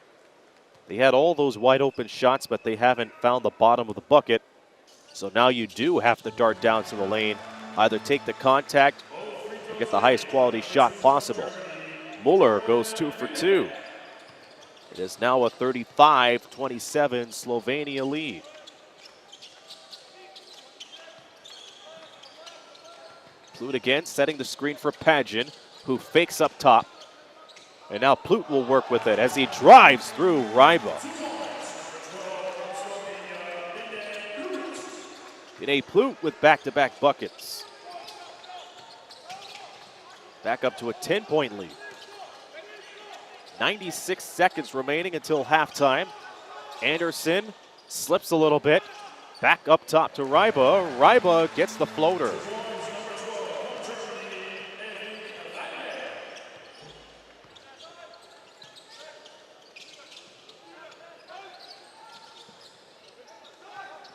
They had all those wide open shots, but they haven't found the bottom of the bucket. So now you do have to dart down to the lane, either take the contact or get the highest quality shot possible. Muller goes 2 for 2. It is now a 35-27 Slovenia lead. Ploot again, setting the screen for Pageant, who fakes up top. And now Ploot will work with it as he drives through Ryba. Vinay Ploot with back-to-back buckets. Back up to a 10-point lead. 96 seconds remaining until halftime. Anderson slips a little bit. Back up top to Ryba. Ryba gets the floater.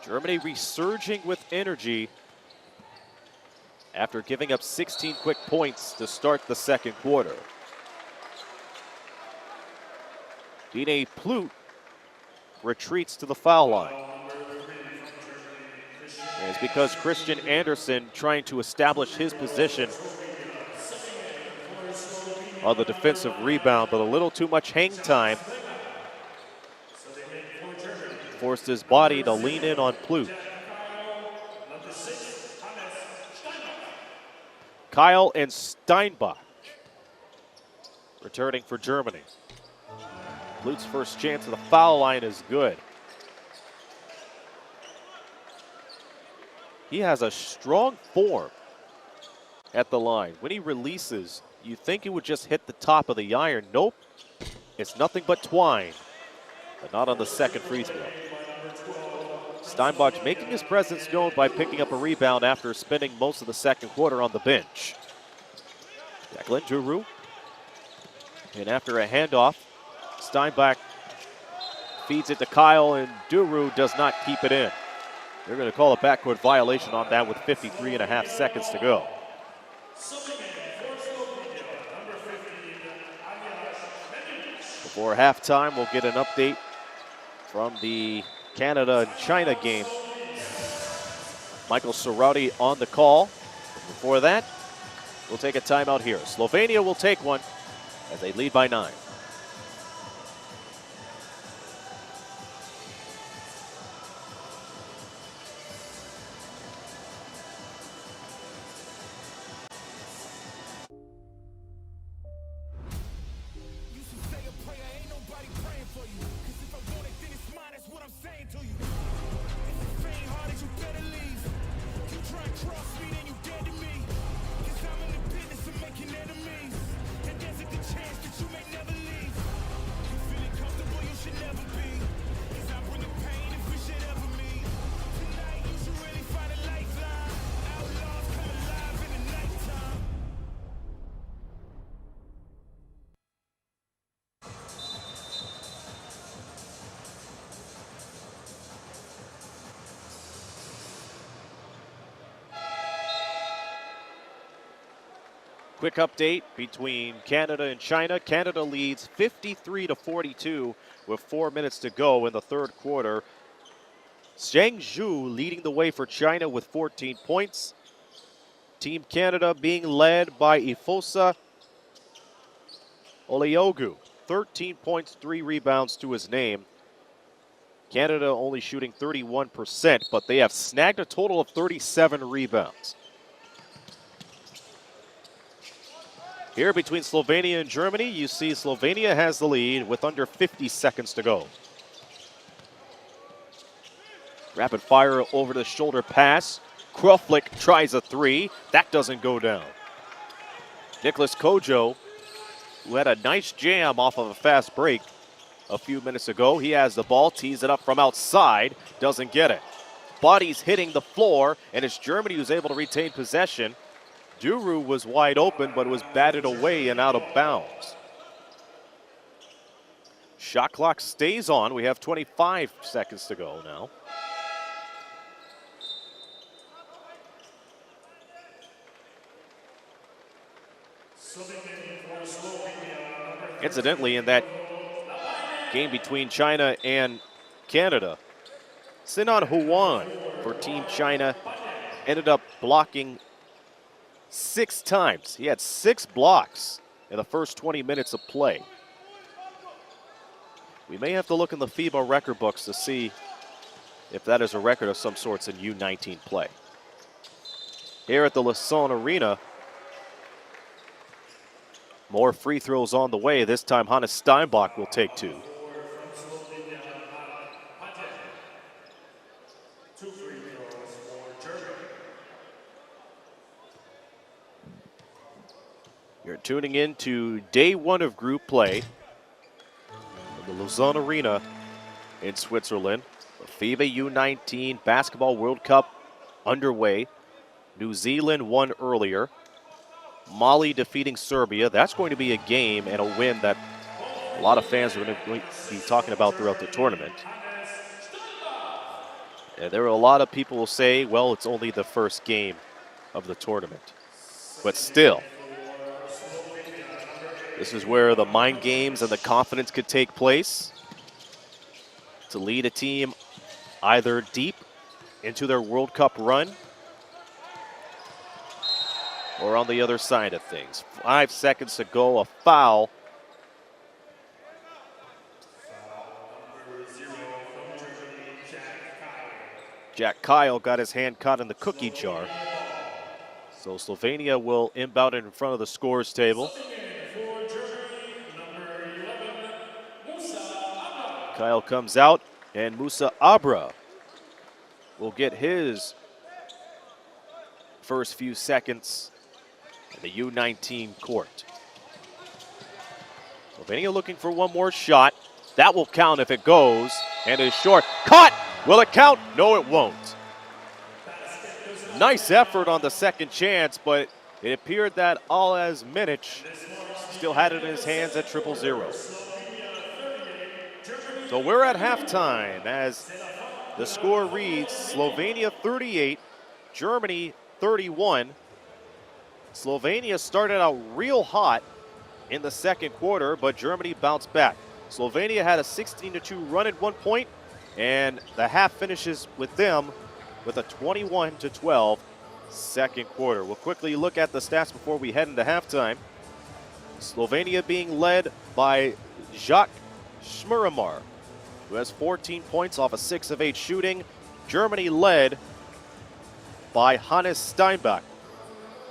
Germany resurging with energy after giving up 16 quick points to start the second quarter. Vinay Ploot retreats to the foul line. And it's because Christian Anderson trying to establish his position on the defensive rebound, but a little too much hang time forced his body to lean in on Ploot. Kyle and Steinbach returning for Germany. Ploot's first chance at the foul line is good. He has a strong form at the line. When he releases, you think he would just hit the top of the iron. Nope, it's nothing but twine, but not on the second free throw. Steinbach making his presence known by picking up a rebound after spending most of the second quarter on the bench. Declan Duru. And after a handoff, Steinbach feeds it to Kyle, and Duru does not keep it in. They're going to call a backcourt violation on that with 53.5 seconds to go. Before halftime, we'll get an update from the Canada and China game. Michael Cerruti on the call. Before that, we'll take a timeout here. Slovenia will take one as they lead by 9. Quick update between Canada and China. Canada leads 53-42 with 4 minutes to go in the third quarter. Zhang Zhu leading the way for China with 14 points. Team Canada being led by Ifosa Oleogu 13 points, 3 rebounds to his name. Canada only shooting 31%, but they have snagged a total of 37 rebounds. Here between Slovenia and Germany, you see Slovenia has the lead with under 50 seconds to go. Rapid fire over the shoulder pass. Kruflik tries a three. That doesn't go down. Nicholas Kojo, who had a nice jam off of a fast break a few minutes ago. He has the ball, tees it up from outside, doesn't get it. Bodies hitting the floor, and it's Germany who's able to retain possession. Duru was wide open, but was batted away and out of bounds. Shot clock stays on. We have 25 seconds to go now. Incidentally, in that game between China and Canada, Sinan Huan for Team China ended up blocking 6 times. He had 6 blocks in the first 20 minutes of play. We may have to look in the FIBA record books to see if that is a record of some sorts in U19 play. Here at the Lausanne Arena, more free throws on the way. This time Hannes Steinbach will take 2. You're tuning in to day 1 of group play at the Lausanne Arena in Switzerland. The FIBA U19 Basketball World Cup underway. New Zealand won earlier. Mali defeating Serbia. That's going to be a game and a win that a lot of fans are going to be talking about throughout the tournament. And there are a lot of people who say, well, it's only the first game of the tournament. But still, this is where the mind games and the confidence could take place to lead a team either deep into their World Cup run or on the other side of things. 5 seconds to go, a foul. Jack Kyle got his hand caught in the cookie jar. So Slovenia will inbound it in front of the scores table. Kyle comes out, and Musa Abra will get his first few seconds in the U19 court. Slovenia looking for one more shot. That will count if it goes, and is short. Caught! Will it count? No, it won't. Nice effort on the second chance, but it appeared that Alaz Minic still had it in his hands at 0-0. So we're at halftime as the score reads Slovenia 38, Germany 31. Slovenia started out real hot in the second quarter, but Germany bounced back. Slovenia had a 16-2 run at one point, and the half finishes with them with a 21-12 second quarter. We'll quickly look at the stats before we head into halftime. Slovenia being led by Jacques Schmiramar, who has 14 points off a 6 of 8 shooting. Germany led by Hannes Steinbach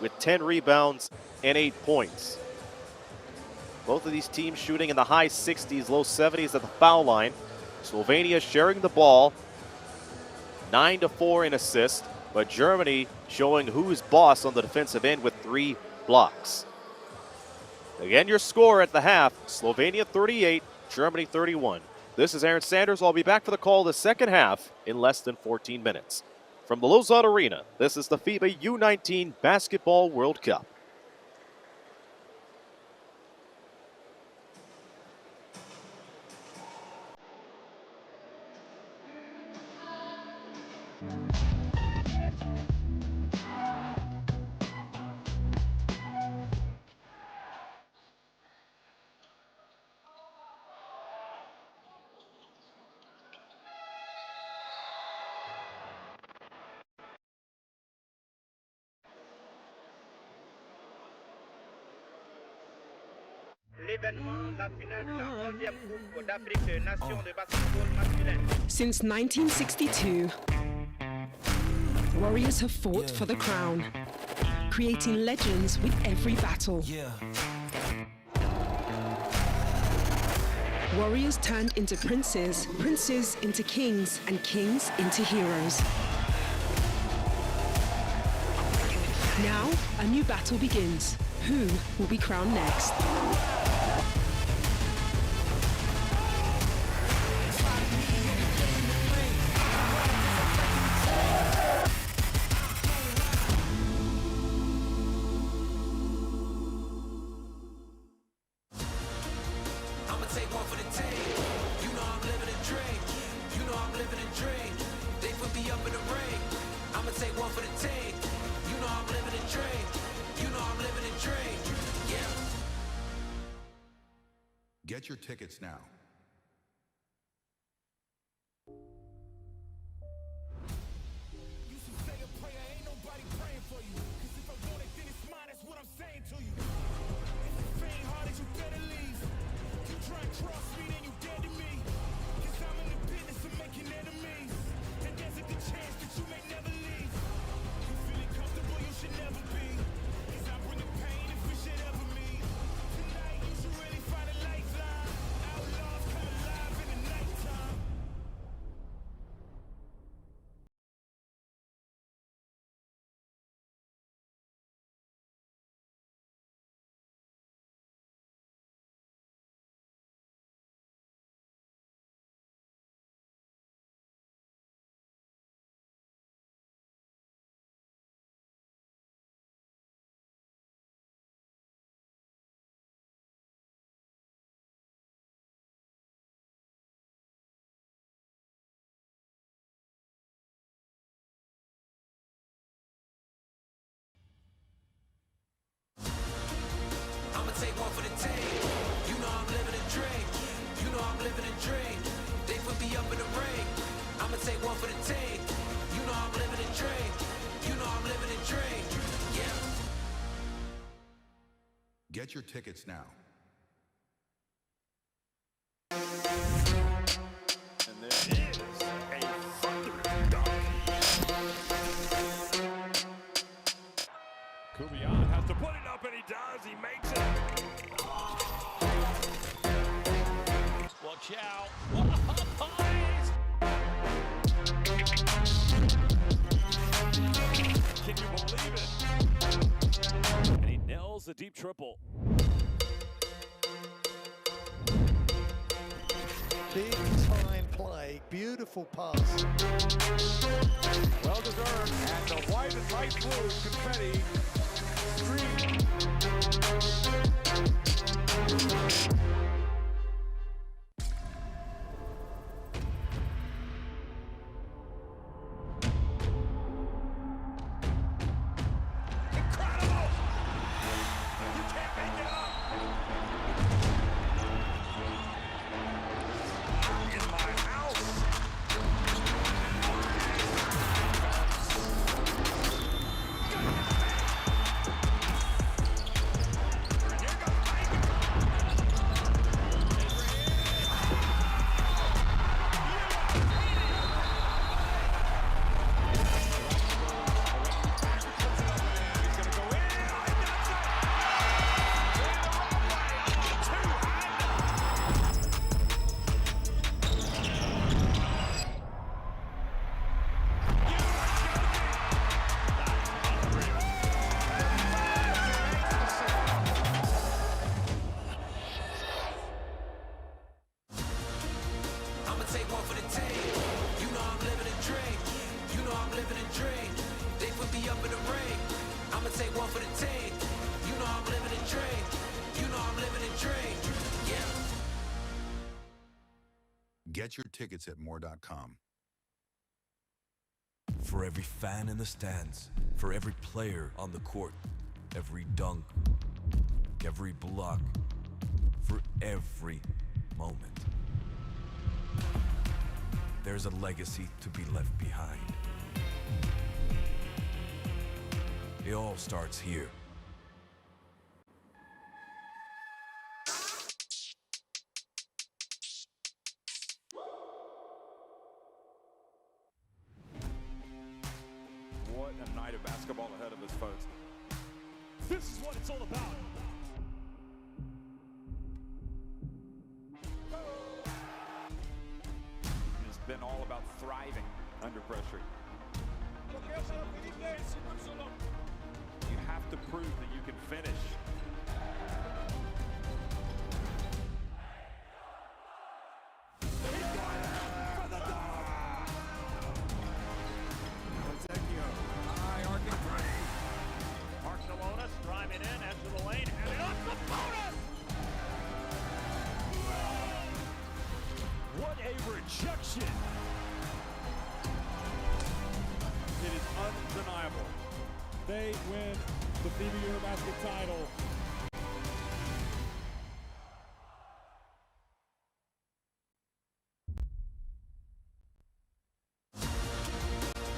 with 10 rebounds and 8 points. Both of these teams shooting in the high 60s, low 70s at the foul line. Slovenia sharing the ball, 9-4 in assists, but Germany showing who's boss on the defensive end with 3 blocks. Again, your score at the half, Slovenia 38, Germany 31. This is Aaron Sanders. I'll be back for the call of the second half in less than 14 minutes. From the Lausanne Arena, this is the FIBA U19 Basketball World Cup. l'événement, la finale de la 11e Coupe d'Afrique des Nations de basketball masculin. Since 1962, Warriors have fought for the crown, creating legends with every battle. Warriors turned into princes, princes into kings, and kings into heroes. Now, a new battle begins. Who will be crowned next? I'ma take one for the team. You know I'm living a dream. You know I'm living a dream. They put me up in the ring. I'ma take one for the team. You know I'm living a dream. You know I'm living a dream. Yeah. Get your tickets now. You should say a prayer, ain't nobody praying for you. Cause if I want it, then it's mine, that's what I'm saying to you. If it ain't hard, you better leave. You try and cross me, then you dead to me. Cause I'm in the business of making enemies. And there's a good chance that you may never leave. You feeling comfortable, you should never be. Cause I bring the pain if we should ever meet. Tonight, you should really find a lifeline. Outlaws come alive in the nighttime. I'ma take one for the team. You know I'm living a dream. You know I'm living a dream. They put me up in the ring. I'ma take one for the team. You know I'm living a dream. You know I'm living a dream. Yeah. Get your tickets now. And there is a thundering dunk. Kubian has to put it up, and he does. He makes it. Watch out. Can you believe it? And he nails the deep triple. Big time play, beautiful pass. Well deserved, and the white and light blue confetti stream. Incredible! You can't make it up. In my house. I'ma take one for the team. You know I'm living a dream. You know I'm living a dream. They put me up in the ring. I'ma take one for the team. You know I'm living a dream. You know I'm living a dream. Yeah. Get your tickets at more.com. For every fan in the stands, for every player on the court, every dunk, every block, for every moment, there's a legacy to be left behind. It all starts here. a night of basketball ahead of us, folks. This is what it's all about. It's been all about thriving under pressure. You have to prove that you can finish. Barcelona driving in, into the lane, and it up the bonus! What a rejection! It is undeniable. They win the FIBA Eurobasket title.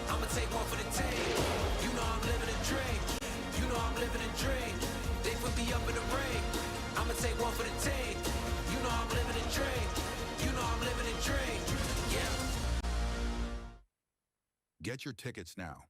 I'ma take one for the team. You know I'm living a dream. You know I'm living a dream. They put me up in the ring. I'ma take one for the team. You know I'm living a dream. You know I'm living a dream. Yeah. Get your tickets now.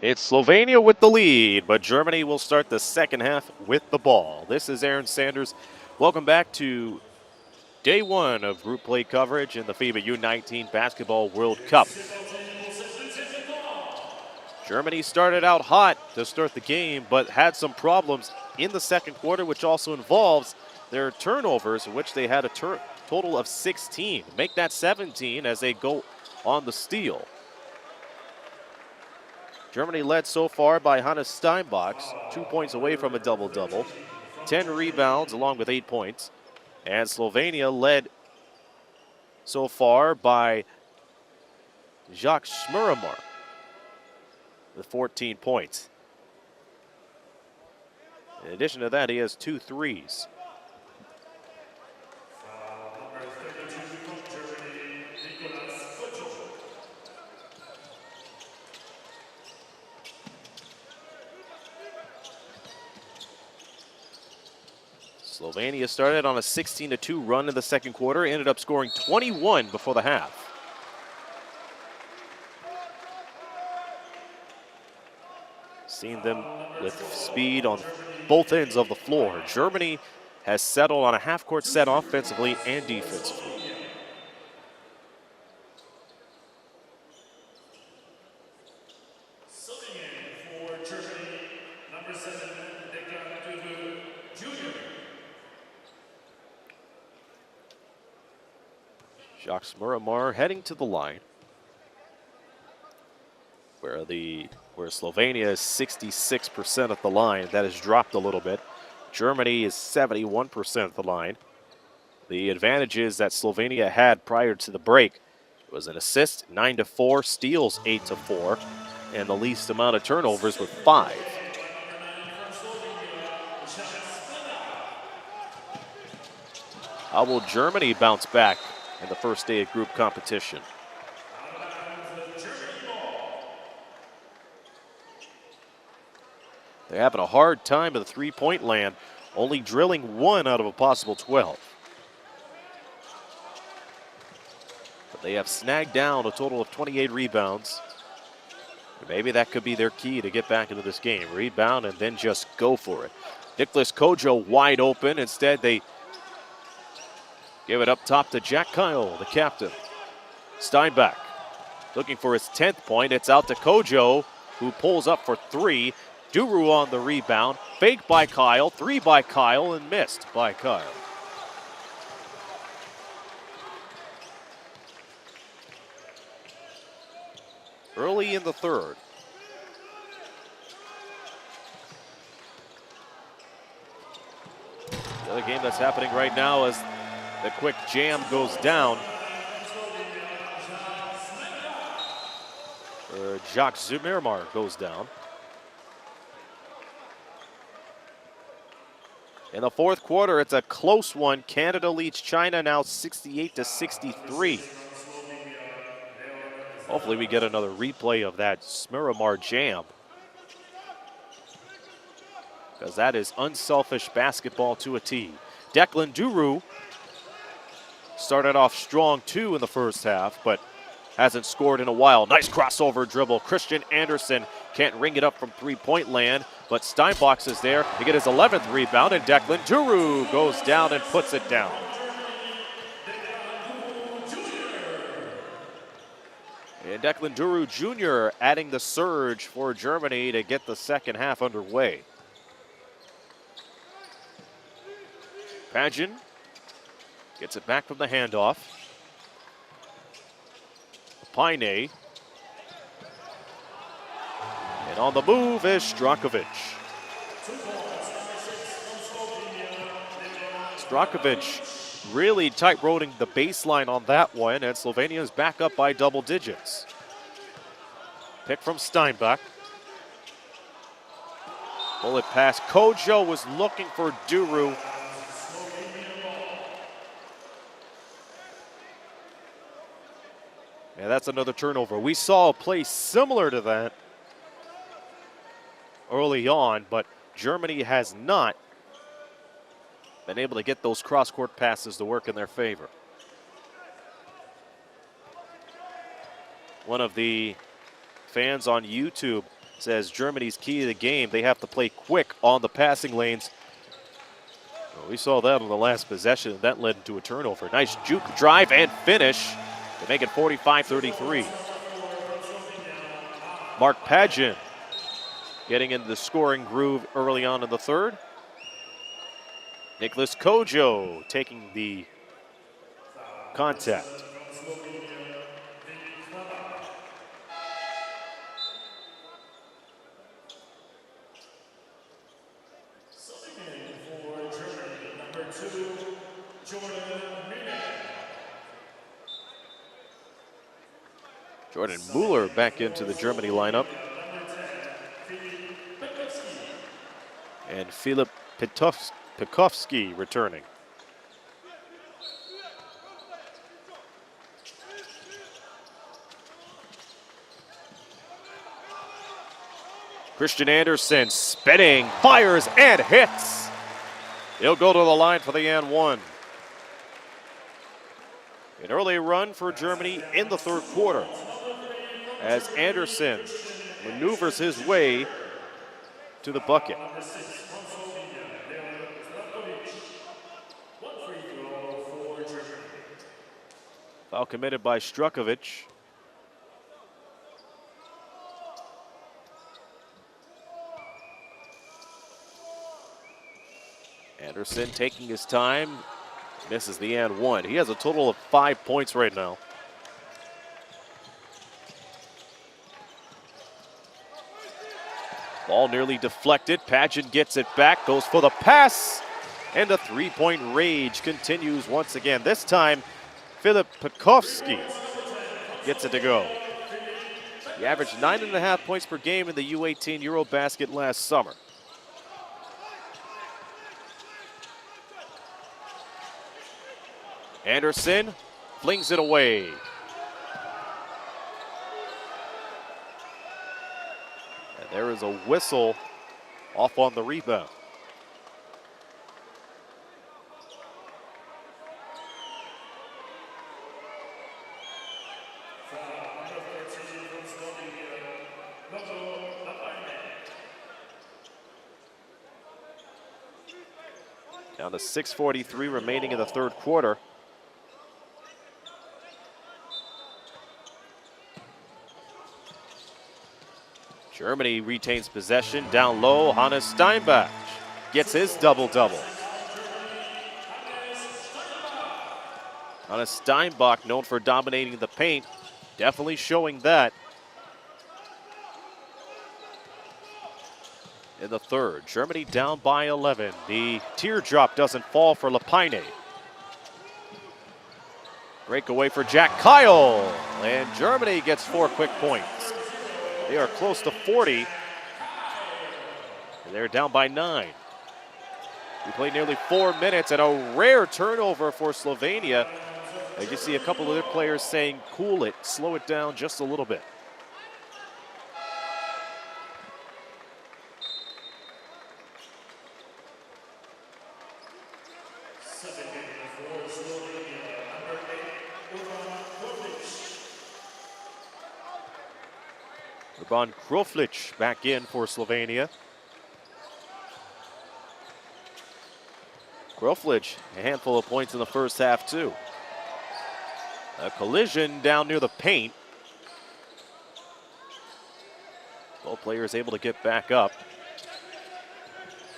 It's Slovenia with the lead, but Germany will start the second half with the ball. This is Aaron Sanders. Welcome back to day one of group play coverage in the FIBA U19 Basketball World Cup. Germany started out hot to start the game, but had some problems in the second quarter, which also involves their turnovers, in which they had a total of 16. Make that 17 as they go on the steal. Germany led so far by Hannes Steinbach, 2 points away from a double-double, 10 rebounds along with 8 points. And Slovenia led so far by Jacques Schmuremar with 14 points. In addition to that, he has 2 threes. Slovenia started on a 16-2 run in the second quarter, ended up scoring 21 before the half. Seen them with speed on both ends of the floor. Germany has settled on a half-court set offensively and defensively. Jacques Schmuremar heading to the line, where Slovenia is 66% at the line. That has dropped a little bit. Germany is 71% at the line. The advantages that Slovenia had prior to the break was an assist, 9-4, steals, 8-4, and the least amount of turnovers with 5. How will Germany bounce back in the first day of group competition? They're having a hard time at the three-point land, only drilling 1 out of a possible 12. But they have snagged down a total of 28 rebounds. Maybe that could be their key to get back into this game. Rebound and then just go for it. Nicholas Kojo wide open. Instead, they give it up top to Jack Kyle, the captain. Steinbach looking for his 10th point. It's out to Kojo, who pulls up for 3. Duru on the rebound. Fake by Kyle. 3 by Kyle and missed by Kyle. Early in the third. The other game that's happening right now is the quick jam goes down. Jacques Schmuremar goes down. In the fourth quarter, it's a close one. Canada leads China now 68-63. Hopefully we get another replay of that Schmuremar jam, because that is unselfish basketball to a T. Declan Duru started off strong too in the first half, but hasn't scored in a while. Nice crossover dribble. Christian Andersen can't ring it up from three-point land, but Steinbach is there to get his 11th rebound, and Declan Duru goes down and puts it down. And Declan Duru Jr. adding the surge for Germany to get the second half underway. Pagin gets it back from the handoff. Paine. And on the move is Strakovic. Strakovic really tight-roading the baseline on that one, and Slovenia is back up by double digits. Pick from Steinbach. Bullet pass. Kojo was looking for Duru. And that's another turnover. We saw a play similar to that early on, but Germany has not been able to get those cross-court passes to work in their favor. One of the fans on YouTube says Germany's key to the game. They have to play quick on the passing lanes. Well, we saw that on the last possession. That led to a turnover. Nice juke drive and finish to make it 45-33. Mark Padgett getting into the scoring groove early on in the third. Nicholas Kojo taking the contact. Jordan Mueller back into the Germany lineup. And Filip Pekovsky returning. Christian Andersen spinning, fires and hits. He'll go to the line for the and one. An early run for Germany in the third quarter as Andersen maneuvers his way to the bucket. Foul committed by Strukovic. Andersen taking his time, misses the and one. He has a total of 5 points right now. Ball nearly deflected. Padgett gets it back, goes for the pass, and the three-point rage continues once again. This time, Filip Pekovsky gets it to go. He averaged 9.5 points per game in the U18 Eurobasket last summer. Andersen flings it away. And there is a whistle off on the rebound. Down to 6:43 remaining in the third quarter. Germany retains possession down low. Hannes Steinbach gets his double-double. Hannes Steinbach, known for dominating the paint, definitely showing that in the third. Germany down by 11. The teardrop doesn't fall for Lapine. Breakaway for Jack Kyle, and Germany gets 4 quick points. They are close to 40, and they're down by 9. We played nearly 4 minutes, and a rare turnover for Slovenia. As you see a couple of their players saying, cool it, slow it down just a little bit. Urban Kroflic back in for Slovenia. Kroflic, a handful of points in the first half too. A collision down near the paint. Both players able to get back up.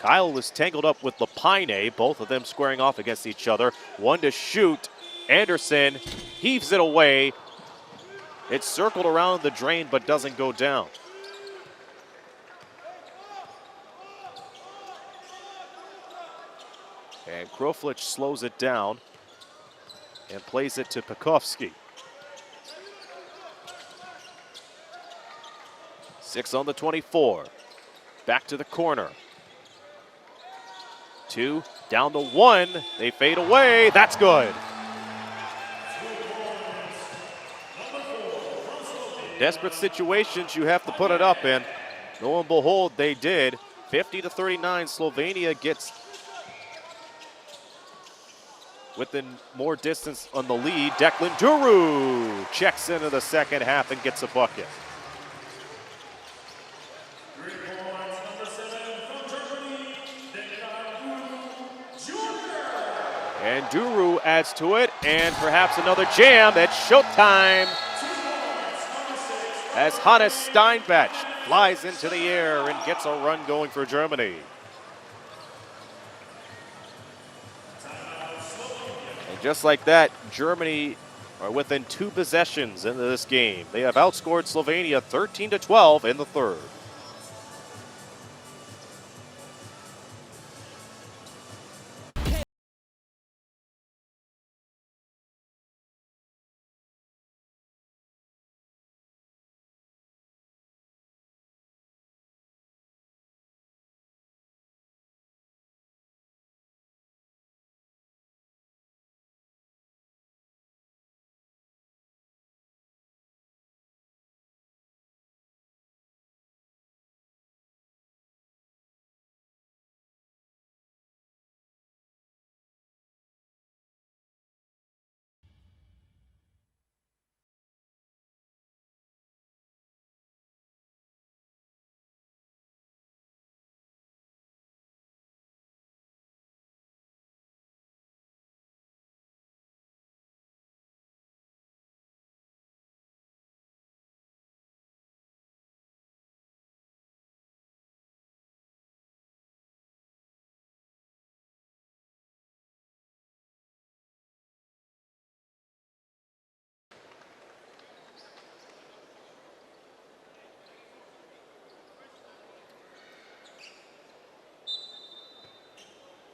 Kyle was tangled up with Lapine, both of them squaring off against each other. One to shoot. Andersen heaves it away. It's circled around the drain but doesn't go down. And Kroflic slows it down and plays it to Pekovsky. 6 on the 24. Back to the corner. 2 down the 1. They fade away. That's good. Desperate situations, you have to put it up, and lo and behold, they did. 50-39, Slovenia gets within more distance on the lead. Declan Duru checks into the second half and gets a bucket. And Duru adds to it, and perhaps another jam. It's showtime as Hannes Steinbach flies into the air and gets a run going for Germany. And just like that, Germany are within 2 possessions into this game. They have outscored Slovenia 13-12 in the third.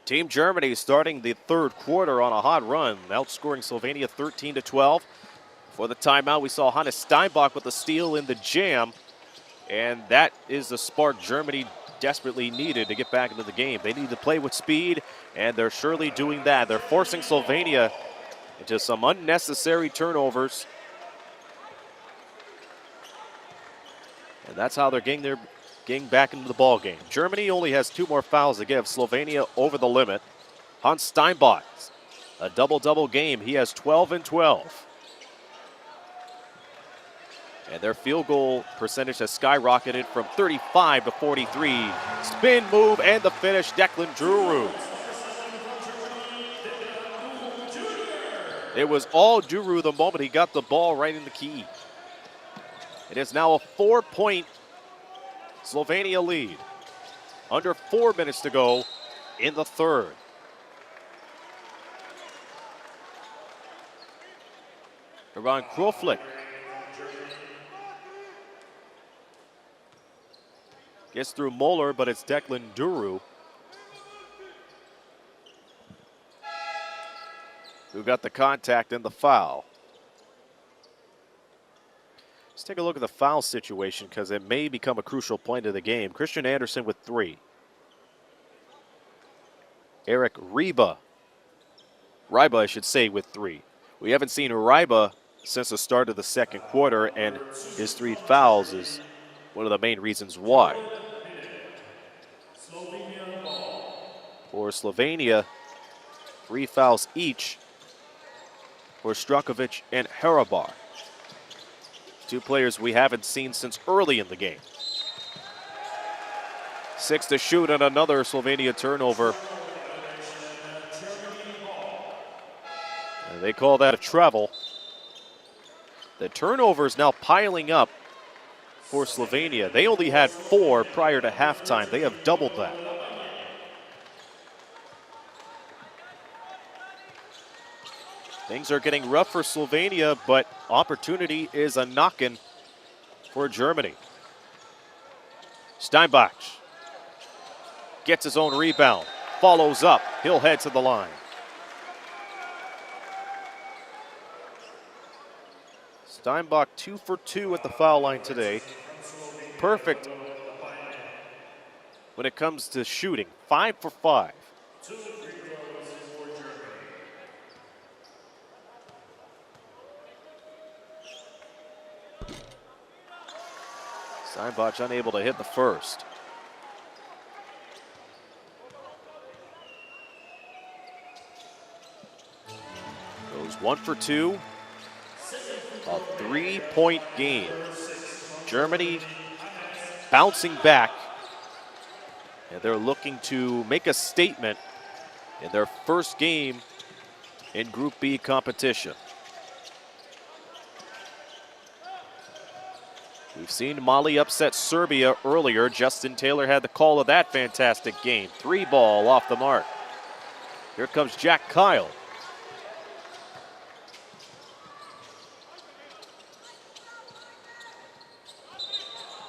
Team Germany starting the third quarter on a hot run, outscoring Slovenia 13-12. For the timeout, we saw Hannes Steinbach with a steal in the jam, and that is the spark Germany desperately needed to get back into the game. They need to play with speed, and they're surely doing that. They're forcing Slovenia into some unnecessary turnovers, and that's how they're getting back into the ball game. Germany only has 2 more fouls to give Slovenia over the limit. Hans Steinbach, a double-double game. He has 12 and 12. And their field goal percentage has skyrocketed from 35 to 43. Spin move and the finish, Declan Duru. It was all Duru the moment he got the ball right in the key. It is now a 4-point Slovenia lead. Under 4 minutes to go in the third. Iran Kroflik gets through Moeller, but it's Declan Duru who got the contact and the foul. Let's take a look at the foul situation because it may become a crucial point of the game. Christian Andersen with 3. Eric Ryba I should say, with 3. We haven't seen Ryba since the start of the second quarter, and his 3 fouls is one of the main reasons why. For Slovenia, 3 fouls each for Strakovic and Harabar. 2 players we haven't seen since early in the game. 6 to shoot and another Slovenia turnover. And they call that a travel. The turnovers now piling up for Slovenia. They only had 4 prior to halftime. They have doubled that. Things are getting rough for Slovenia, but opportunity is a knockin' for Germany. Steinbach gets his own rebound, follows up, he'll head to the line. Steinbach 2 for 2 at the foul line today. Perfect when it comes to shooting, 5 for 5. Steinbach unable to hit the first. Goes 1 for 2. A 3-point game. Germany bouncing back, and they're looking to make a statement in their first game in Group B competition. We've seen Mali upset Serbia earlier. Justin Taylor had the call of that fantastic game. 3-ball off the mark. Here comes Jack Kyle.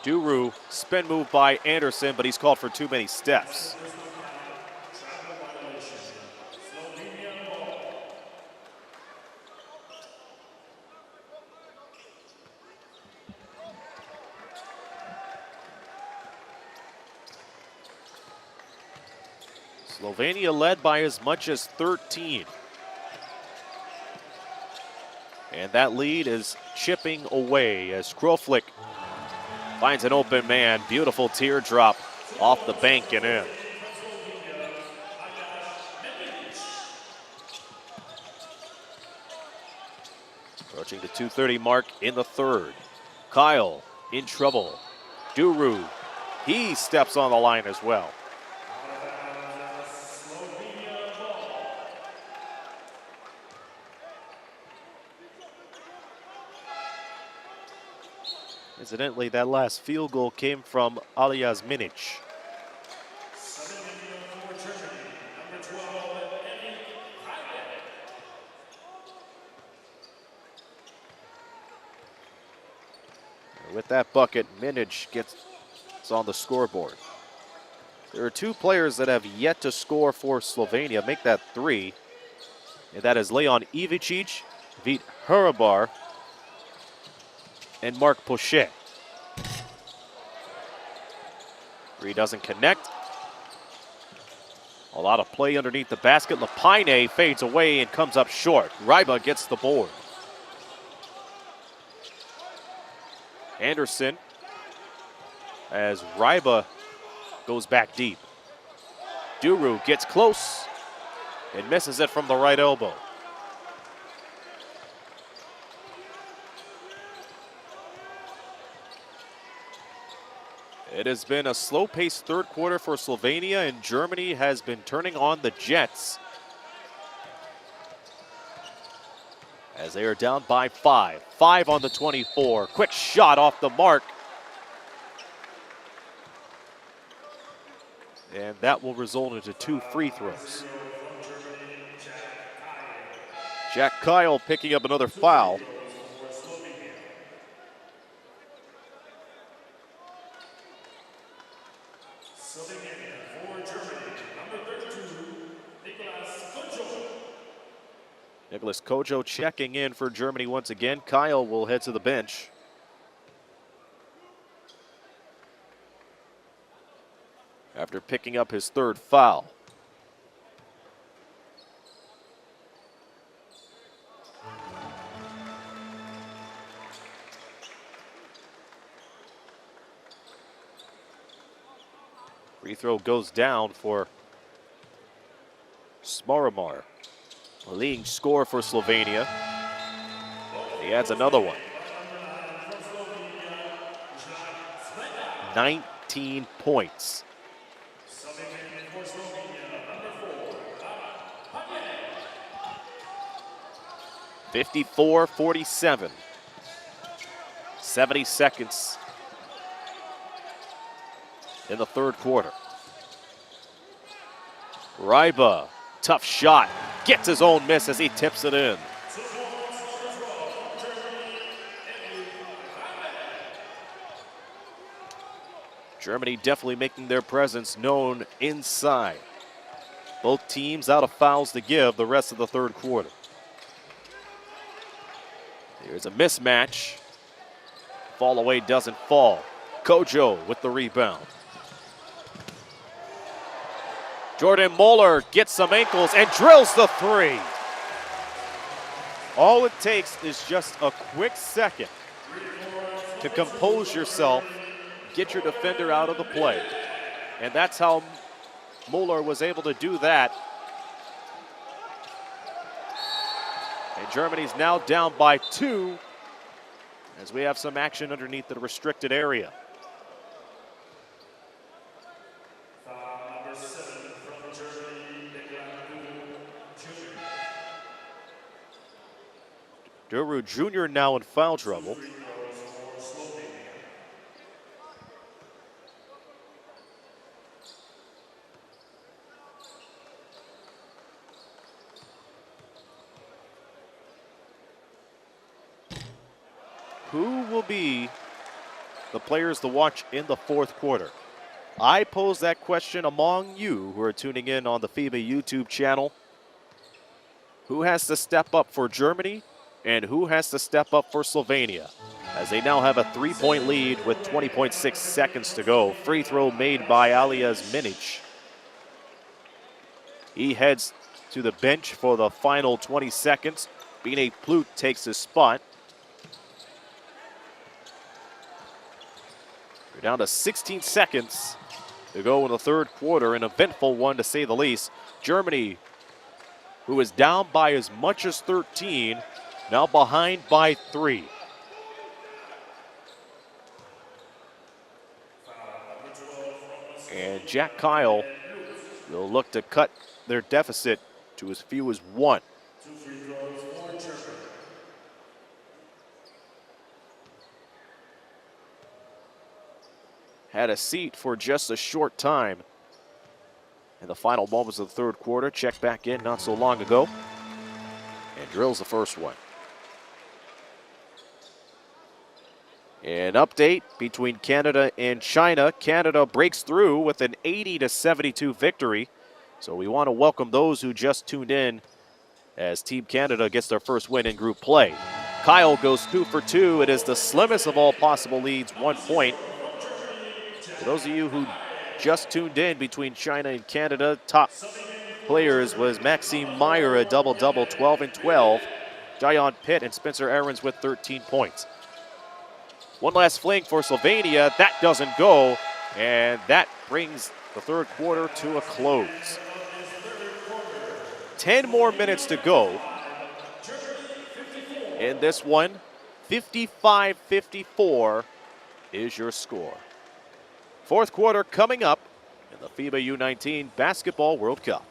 Duru, spin move by Anderson, but he's called for too many steps. Slovenia led by as much as 13. And that lead is chipping away as Kroflik finds an open man. Beautiful teardrop off the bank and in. Approaching the 2:30 mark in the third. Kyle in trouble. Duru, he steps on the line as well. Incidentally, that last field goal came from Alias Minic. With that bucket, Minic gets on the scoreboard. There are two players that have yet to score for Slovenia, make that 3. And that is Leon Ivicic, Vít Hrubar, and Mark Pochet. 3 doesn't connect. A lot of play underneath the basket. Lapine fades away and comes up short. Ryba gets the board. Anderson, as Ryba goes back deep. Duru gets close and misses it from the right elbow. It has been a slow-paced third quarter for Slovenia, and Germany has been turning on the Jets as they are down by 5. 5 on the 24. Quick shot off the mark. And that will result into 2 free throws. Jack Kyle picking up another foul. Nicholas Kojo checking in for Germany once again. Kyle will head to the bench. After picking up his 3rd foul. Free throw goes down for Smaramar. A leading score for Slovenia. He adds another one. 19 points. (54-47). 70 seconds in the third quarter. Ryba, tough shot. Gets his own miss as he tips it in. Germany definitely making their presence known inside. Both teams out of fouls to give the rest of the third quarter. Here's a mismatch. Fall away doesn't fall. Kojo with the rebound. Jordan Moeller gets some ankles and drills the 3. All it takes is just a quick second to compose yourself, get your defender out of the play. And that's how Moeller was able to do that. And Germany's now down by 2 as we have some action underneath the restricted area. Duru Jr. now in foul trouble. Who will be the players to watch in the fourth quarter? I pose that question among you who are tuning in on the FIBA YouTube channel. Who has to step up for Germany and who has to step up for Slovenia? As they now have a 3-point lead with 20.6 seconds to go. Free throw made by Alias Minic. He heads to the bench for the final 20 seconds. Bine Plut takes his spot. We're down to 16 seconds to go in the third quarter, an eventful one to say the least. Germany, who is down by as much as 13, now behind by 3. And Jack Kyle will look to cut their deficit to as few as 1. Had a seat for just a short time in the final moments of the third quarter. Checked back in not so long ago and drills the first one. An update between Canada and China. Canada breaks through with an 80-72 victory. So we want to welcome those who just tuned in as Team Canada gets their first win in group play. Kyle goes 2 for 2. It is the slimmest of all possible leads, 1 point. For those of you who just tuned in between China and Canada, top players was Maxime Meyer, a double-double, 12 and 12. Jayon Pitt and Spencer Aarons with 13 points. One last fling for Slovenia. That doesn't go, and that brings the third quarter to a close. 10 more minutes to go in this one. 55-54 is your score. Fourth quarter coming up in the FIBA U19 Basketball World Cup.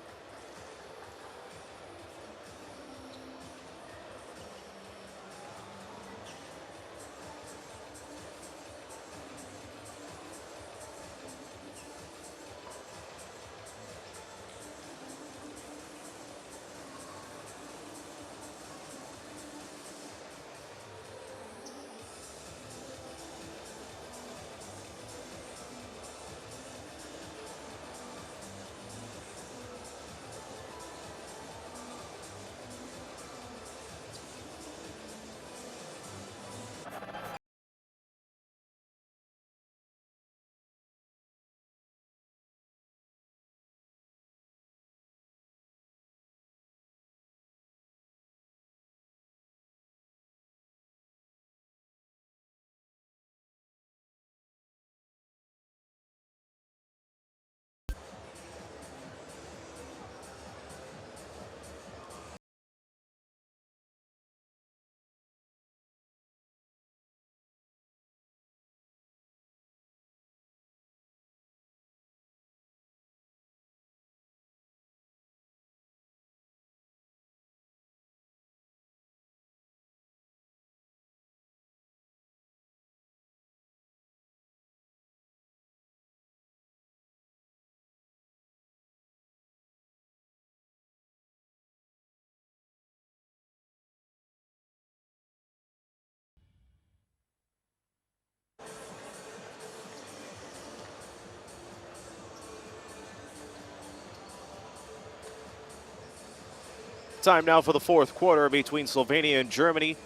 Time now for the fourth quarter between Slovenia and Germany.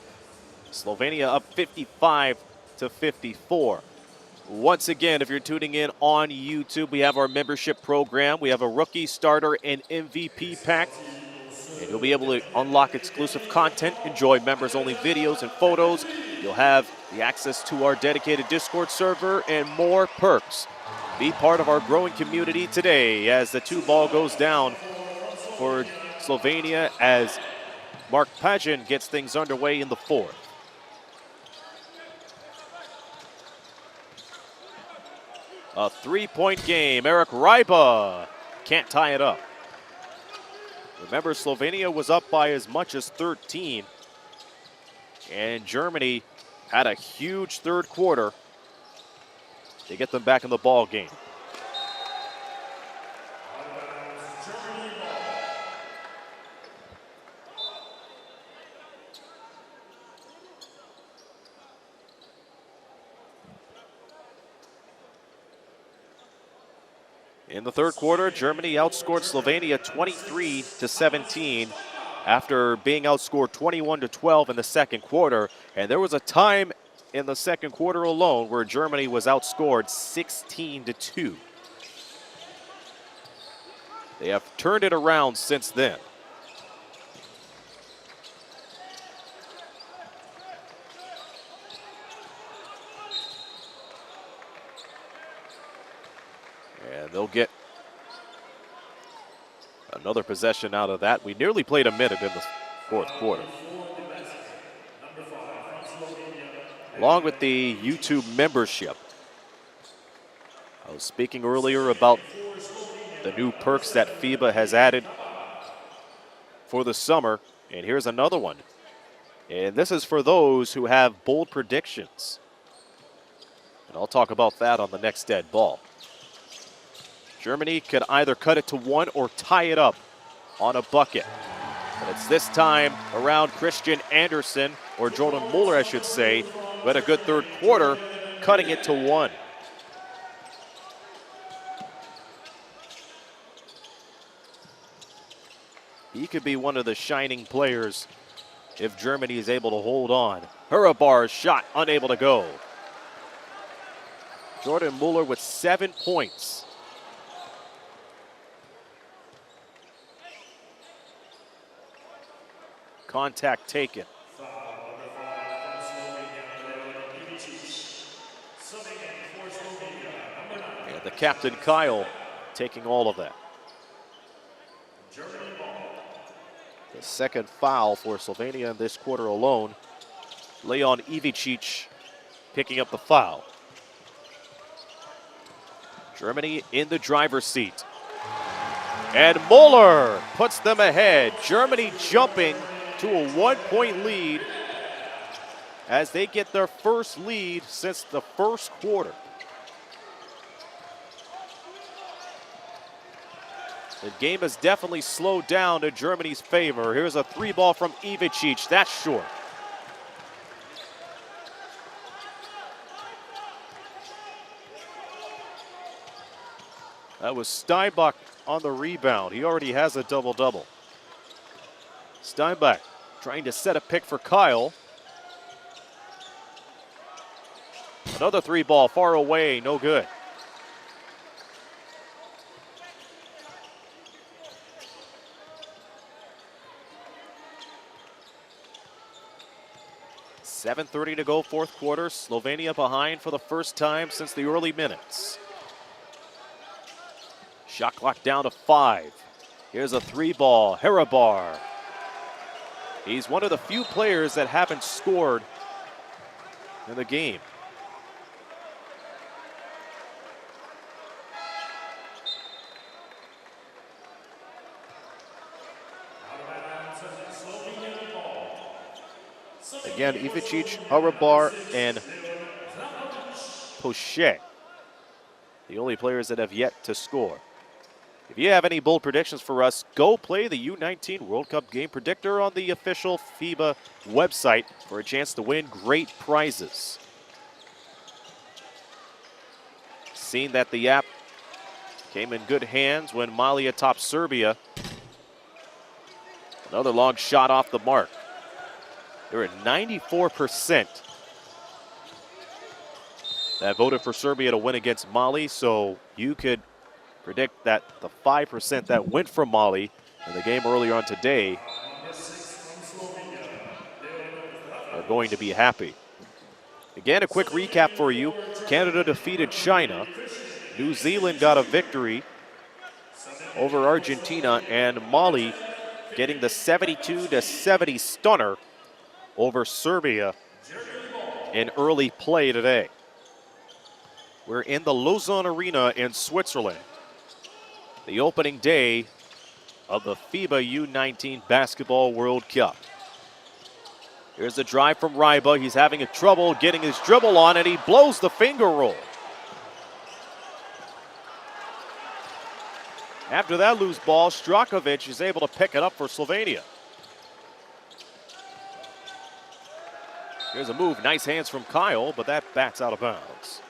Slovenia up 55-54. Once again, if you're tuning in on YouTube, we have our membership program. We have a rookie, starter, and MVP pack. And you'll be able to unlock exclusive content, enjoy members-only videos and photos. You'll have the access to our dedicated Discord server and more perks. Be part of our growing community today as the 2-ball goes down for Slovenia as Mark Pajan gets things underway in the fourth. A 3-point game. Eric Ryba can't tie it up. Remember, Slovenia was up by as much as 13. And Germany had a huge third quarter to get them back in the ball game. In the third quarter, Germany outscored Slovenia 23-17 after being outscored 21-12 in the second quarter. And there was a time in the second quarter alone where Germany was outscored 16-2. They have turned it around since then. And they'll get another possession out of that. We nearly played a minute in the fourth quarter. Along with the YouTube membership, I was speaking earlier about the new perks that FIBA has added for the summer, and here's another one. And this is for those who have bold predictions. And I'll talk about that on the next dead ball. Germany could either cut it to one or tie it up on a bucket. But it's this time around Christian Andersen, or Jordan Muller, I should say, who had a good third quarter, cutting it to one. He could be one of the shining players if Germany is able to hold on. Hurabar's shot unable to go. Jordan Muller with 7 points. Contact taken. And the captain, Kyle, taking all of that. The second foul for Slovenia in this quarter alone. Leon Ivicic picking up the foul. Germany in the driver's seat. And Muller puts them ahead. Germany jumping to a 1-point lead as they get their first lead since the first quarter. The game has definitely slowed down to Germany's favor. Here's a three ball from Ivicic. That's short. That was Steinbach on the rebound. He already has a double-double. Steinbach trying to set a pick for Kyle. Another three ball far away, no good. .7:30 to go, fourth quarter. Slovenia behind for the first time since the early minutes. Shot clock down to 5. Here's a three ball, Hurabar. He's one of the few players that haven't scored in the game. Again, Ivicic, Hurabar, and Pochet, the only players that have yet to score. If you have any bold predictions for us, go play the U19 World Cup Game Predictor on the official FIBA website for a chance to win great prizes. Seen that the app came in good hands when Mali atop Serbia. Another long shot off the mark. They're at 94% that voted for Serbia to win against Mali, so you could predict that the 5% that went for Mali in the game earlier on today are going to be happy. Again, a quick recap for you. Canada defeated China. New Zealand got a victory over Argentina, and Mali getting the 72-70 stunner over Serbia in early play today. We're in the Lausanne Arena in Switzerland. The opening day of the FIBA U19 Basketball World Cup. Here's the drive from Ryba. He's having trouble getting his dribble on, and he blows the finger roll. After that loose ball, Strakovic is able to pick it up for Slovenia. Here's a move. Nice hands from Kyle, but that bats out of bounds.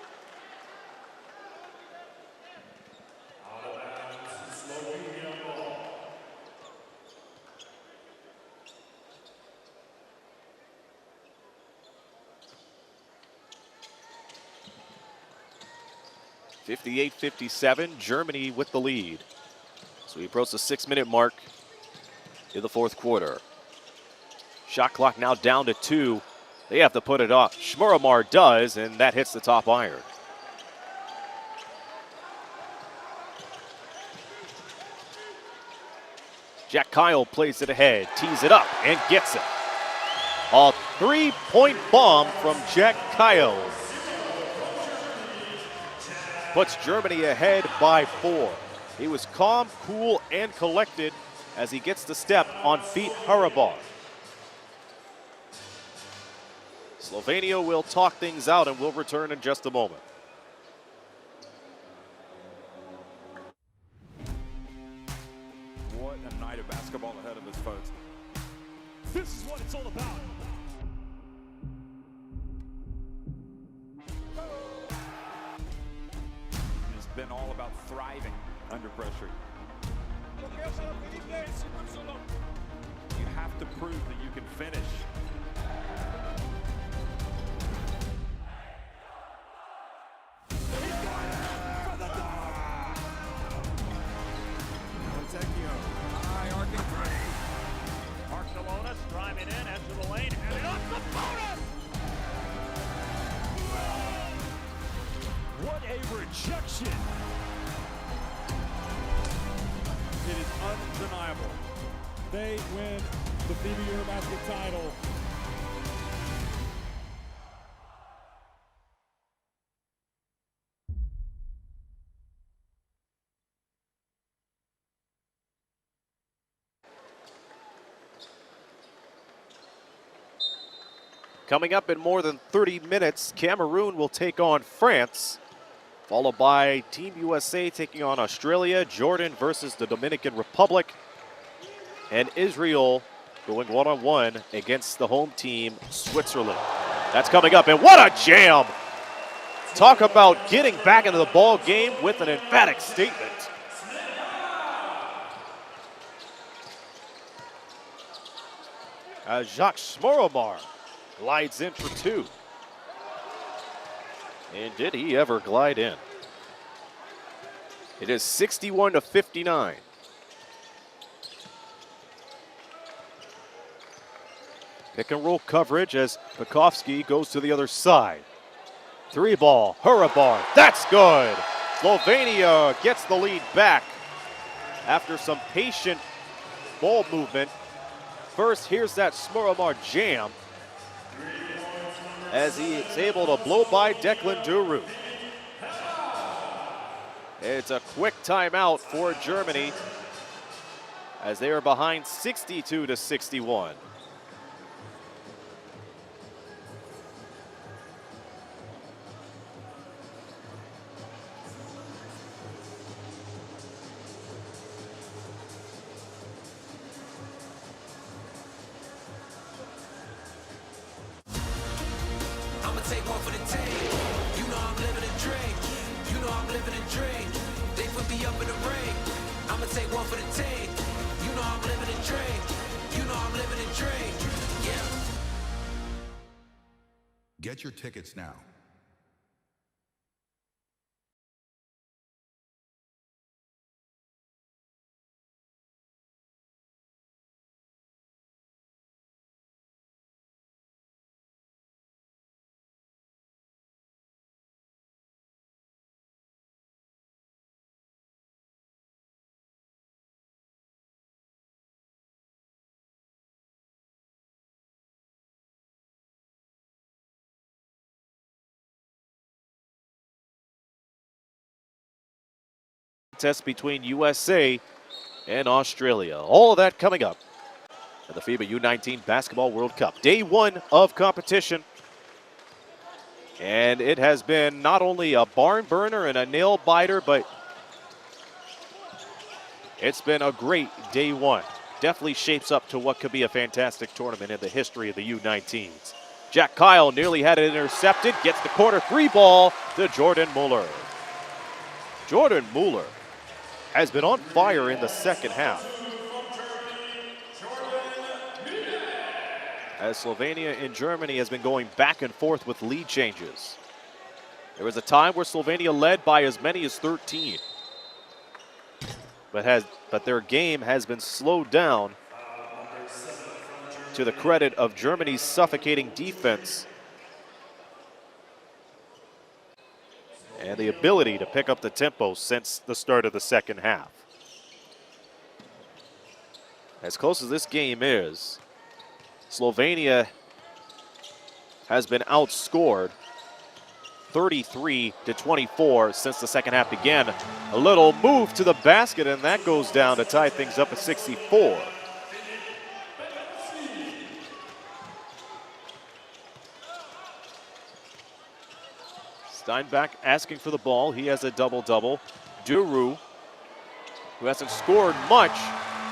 (58-57), Germany with the lead. So we approach the 6-minute mark in the fourth quarter. Shot clock now down to 2. They have to put it off. Shmuramar does, and that hits the top iron. Jack Kyle plays it ahead, tees it up, and gets it. A 3-point bomb from Jack Kyle puts Germany ahead by 4. He was calm, cool, and collected as he gets the step on Feet Harabar. Slovenia will talk things out and will return in just a moment. What a night of basketball ahead of us, folks. This is what it's all about. It's been all about thriving under pressure. You have to prove that you can finish. Barcelona driving in, into the lane, and it up the bonus! What a rejection! It is undeniable. They win the FIBA Eurobasket title. Coming up in more than 30 minutes, Cameroon will take on France, followed by Team USA taking on Australia, Jordan versus the Dominican Republic, and Israel going one-on-one against the home team, Switzerland. That's coming up, and what a jam! Talk about getting back into the ball game with an emphatic statement. As Jacques Shmuramar glides in for 2. And did he ever glide in? It is 61-59. Pick and roll coverage as Pekovsky goes to the other side. 3-ball, Harabar, that's good. Slovenia gets the lead back after some patient ball movement. First, here's that Shmuramar jam as he is able to blow by Declan Duru. It's a quick timeout for Germany as they are behind 62-61. I'ma take one for the team. You know I'm living a dream. You know I'm living a dream. They put me up in the ring. I'ma take one for the team. You know I'm living a dream. You know I'm living a dream. Yeah. Get your tickets now. Test between USA and Australia. All of that coming up. in the FIBA U19 Basketball World Cup. Day one of competition. And it has been not only a barn burner and a nail biter, but it's been a great day one. Definitely shapes up to what could be a fantastic tournament in the history of the U19s. Jack Kyle nearly had it intercepted, gets the corner three ball to Jordan Mueller. Jordan Mueller has been on fire in the second half, as Slovenia and Germany has been going back and forth with lead changes. There was a time where Slovenia led by as many as 13, but their game has been slowed down to the credit of Germany's suffocating defense and the ability to pick up the tempo since the start of the second half. As close as this game is, Slovenia has been outscored 33-24 since the second half began. A little move to the basket, and that goes down to tie things up at 64. Steinbach asking for the ball. He has a double-double. Duru, who hasn't scored much,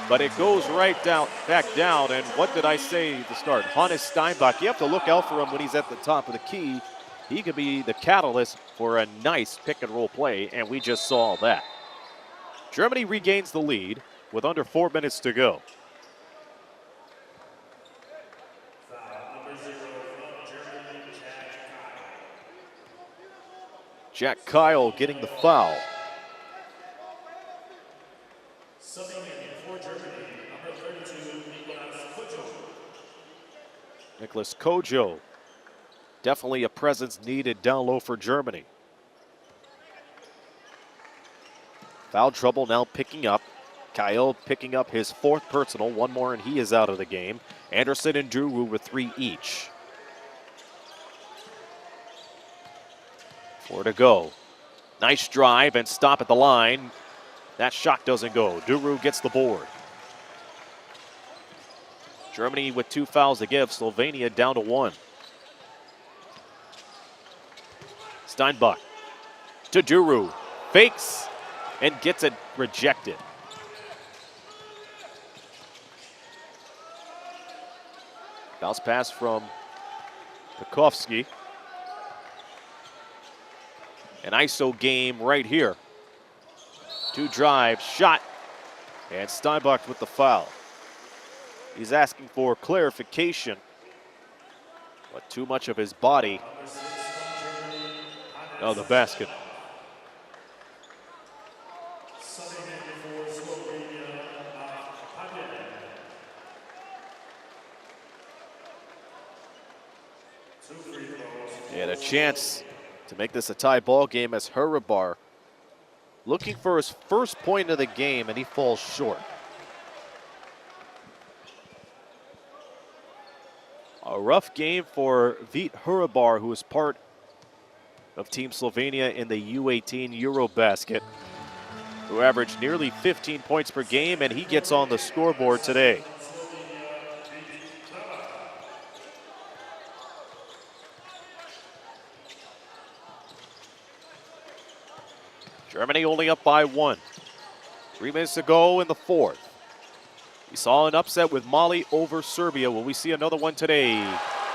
but it goes right back down. And what did I say at the start? Hannes Steinbach, you have to look out for him when he's at the top of the key. He could be the catalyst for a nice pick-and-roll play, and we just saw that. Germany regains the lead with under 4 minutes to go. Jack Kyle getting the foul. Subbing in for Germany, number 32, Nicholas Kojo. Definitely a presence needed down low for Germany. Foul trouble now picking up. Kyle picking up his fourth personal. One more and he is out of the game. Anderson and Duru with 3 each. 4 to go. Nice drive and stop at the line. That shot doesn't go. Duru gets the board. Germany with 2 fouls to give. Slovenia down to 1. Steinbach to Duru. Fakes and gets it rejected. Bounce pass from Pekovsky. An ISO game right here. 2 drives, shot, and Steinbach with the foul. He's asking for clarification, but too much of his body. Oh, the basket. He had a chance to make this a tie ball game as Hurabar looking for his first point of the game, and he falls short. A rough game for Vít Hurabar, who is part of Team Slovenia in the U18 Eurobasket, who averaged nearly 15 points per game, and he gets on the scoreboard today. Germany only up by 1. 3 minutes to go in the fourth. We saw an upset with Mali over Serbia. Will we see another one today?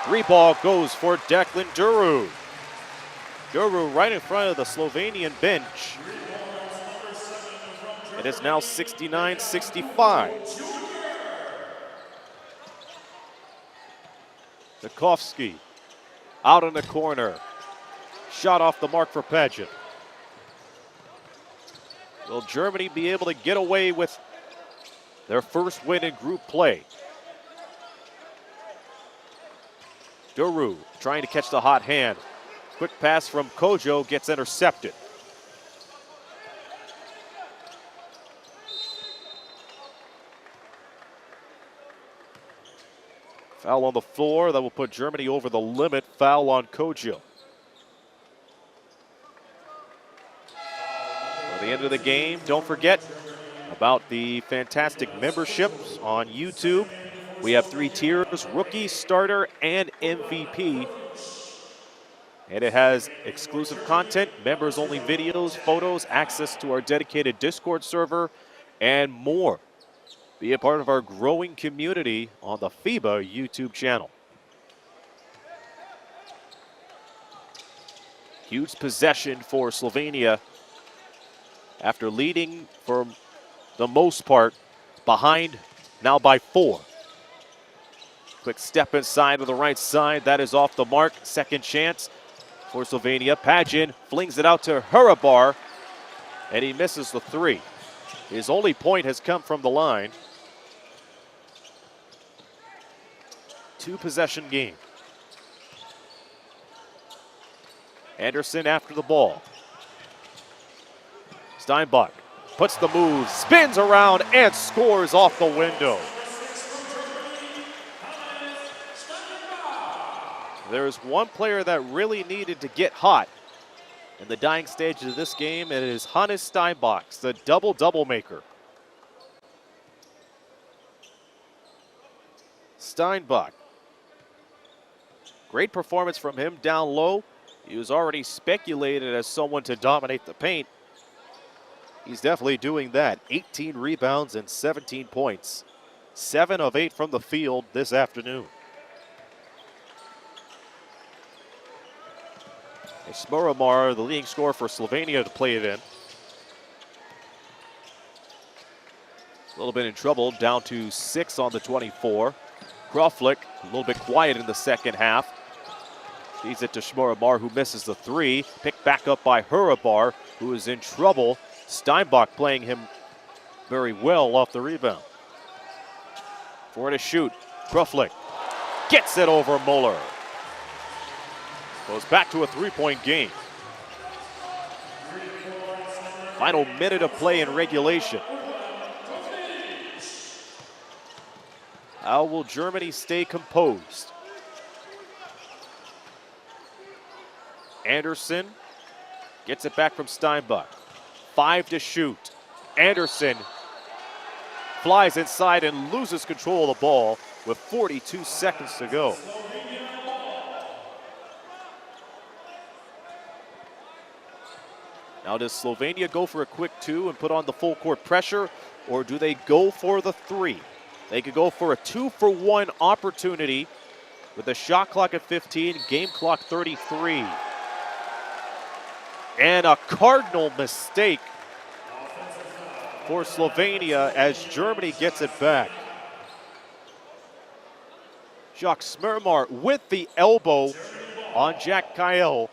3 ball goes for Declan Duru. Duru right in front of the Slovenian bench. It is now 69-65. Pekovsky out in the corner. Shot off the mark for Paget. Will Germany be able to get away with their first win in group play? Duru trying to catch the hot hand. Quick pass from Kojo gets intercepted. Foul on the floor. That will put Germany over the limit. Foul on Kojo. At the end of the game, don't forget about the fantastic memberships on YouTube. We have 3 tiers: rookie, starter, and MVP. And it has exclusive content, members-only videos, photos, access to our dedicated Discord server, and more. Be a part of our growing community on the FIBA YouTube channel. Huge possession for Slovenia after leading for the most part, behind now by 4. Quick step inside to the right side. That is off the mark. Second chance for Slovenia. Pagin flings it out to Hurabar, and he misses the 3. His only point has come from the line. 2-possession game. Anderson after the ball. Steinbach puts the move, spins around, and scores off the window. There's one player that really needed to get hot in the dying stages of this game, and it is Hannes Steinbach, the double-double maker. Steinbach. Great performance from him down low. He was already speculated as someone to dominate the paint. He's definitely doing that. 18 rebounds and 17 points. 7 of 8 from the field this afternoon. Smuramar, the leading scorer for Slovenia, to play it in. A little bit in trouble, down to 6 on the 24. Kroflik, a little bit quiet in the second half. Feeds it to Smuramar, who misses the 3. Picked back up by Hurabar, who is in trouble. Steinbach playing him very well off the rebound. 4 to shoot. Kroflik gets it over Muller. Goes back to a 3-point game. Final minute of play in regulation. How will Germany stay composed? Anderson gets it back from Steinbach. 5 to shoot. Anderson flies inside and loses control of the ball with 42 seconds to go. Now, does Slovenia go for a quick 2 and put on the full court pressure, or do they go for the 3? They could go for a 2-for-1 opportunity with the shot clock at 15, game clock 33. And a cardinal mistake for Slovenia as Germany gets it back. Jacques Smermar with the elbow on Jack Kyle,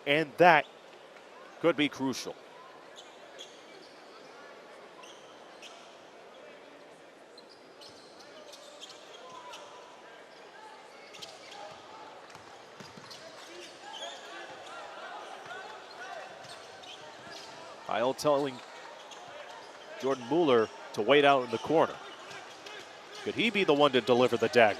and that could be crucial. Kyle telling Jordan Mueller to wait out in the corner. Could he be the one to deliver the dagger?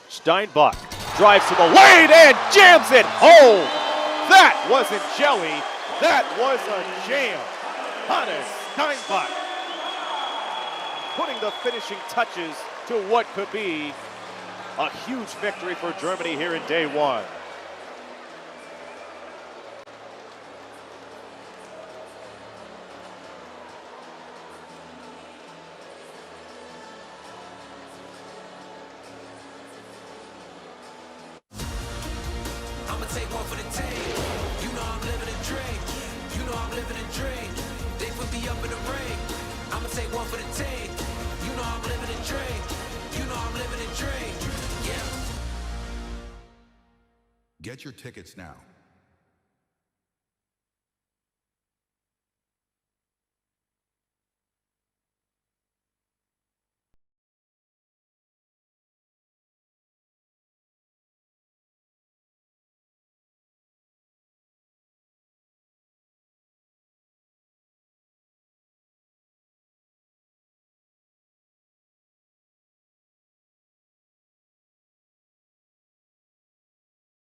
Steinbach drives to the lane and jams it home. That wasn't jelly, that was a jam. Hannes Steinbach putting the finishing touches to what could be a huge victory for Germany here in day 1. I'ma take one for the team. You know I'm living a dream. You know I'm living a dream. They put me up in the ring. I'ma take one for the team. You know I'm living a dream. You know I'm living a dream. Yeah. Get your tickets now.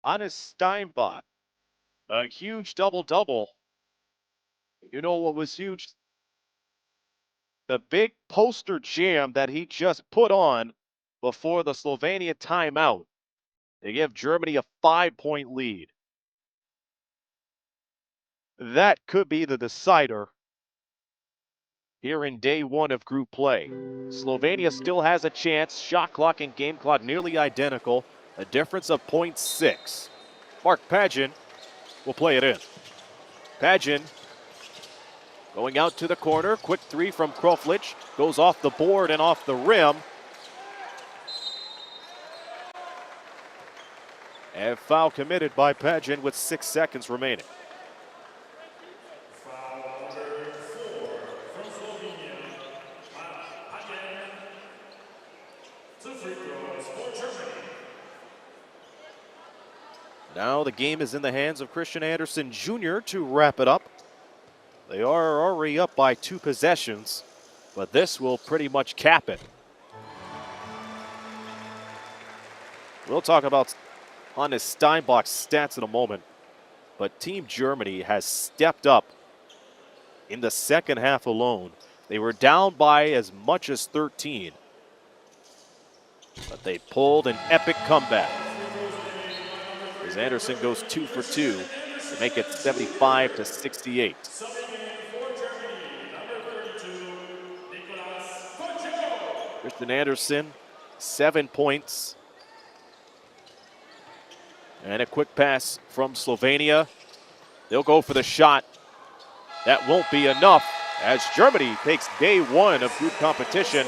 Hannes Steinbach, a huge double-double. You know what was huge? the big poster jam that he just put on before the Slovenia timeout. They give Germany a 5-point lead. That could be the decider here in day one of group play. Slovenia still has a chance. Shot clock and game clock nearly identical. A difference of 0.6. Mark Pagin will play it in. Pagin going out to the corner. Quick three from Kroflic. Goes off the board and off the rim. And foul committed by Pagin with 6 seconds remaining. Foul number 4 from Slovenia. Again, 2 free throws for Germany. Now the game is in the hands of Christian Andersen Jr. to wrap it up. They are already up by 2 possessions, but this will pretty much cap it. We'll talk about Hannes Steinbach's stats in a moment, but Team Germany has stepped up in the second half alone. They were down by as much as 13, but they pulled an epic comeback as Andersen goes 2 for 2 to make it 75-68. Christian Andersen, 7 points. And a quick pass from Slovenia. They'll go for the shot. That won't be enough as Germany takes day one of group competition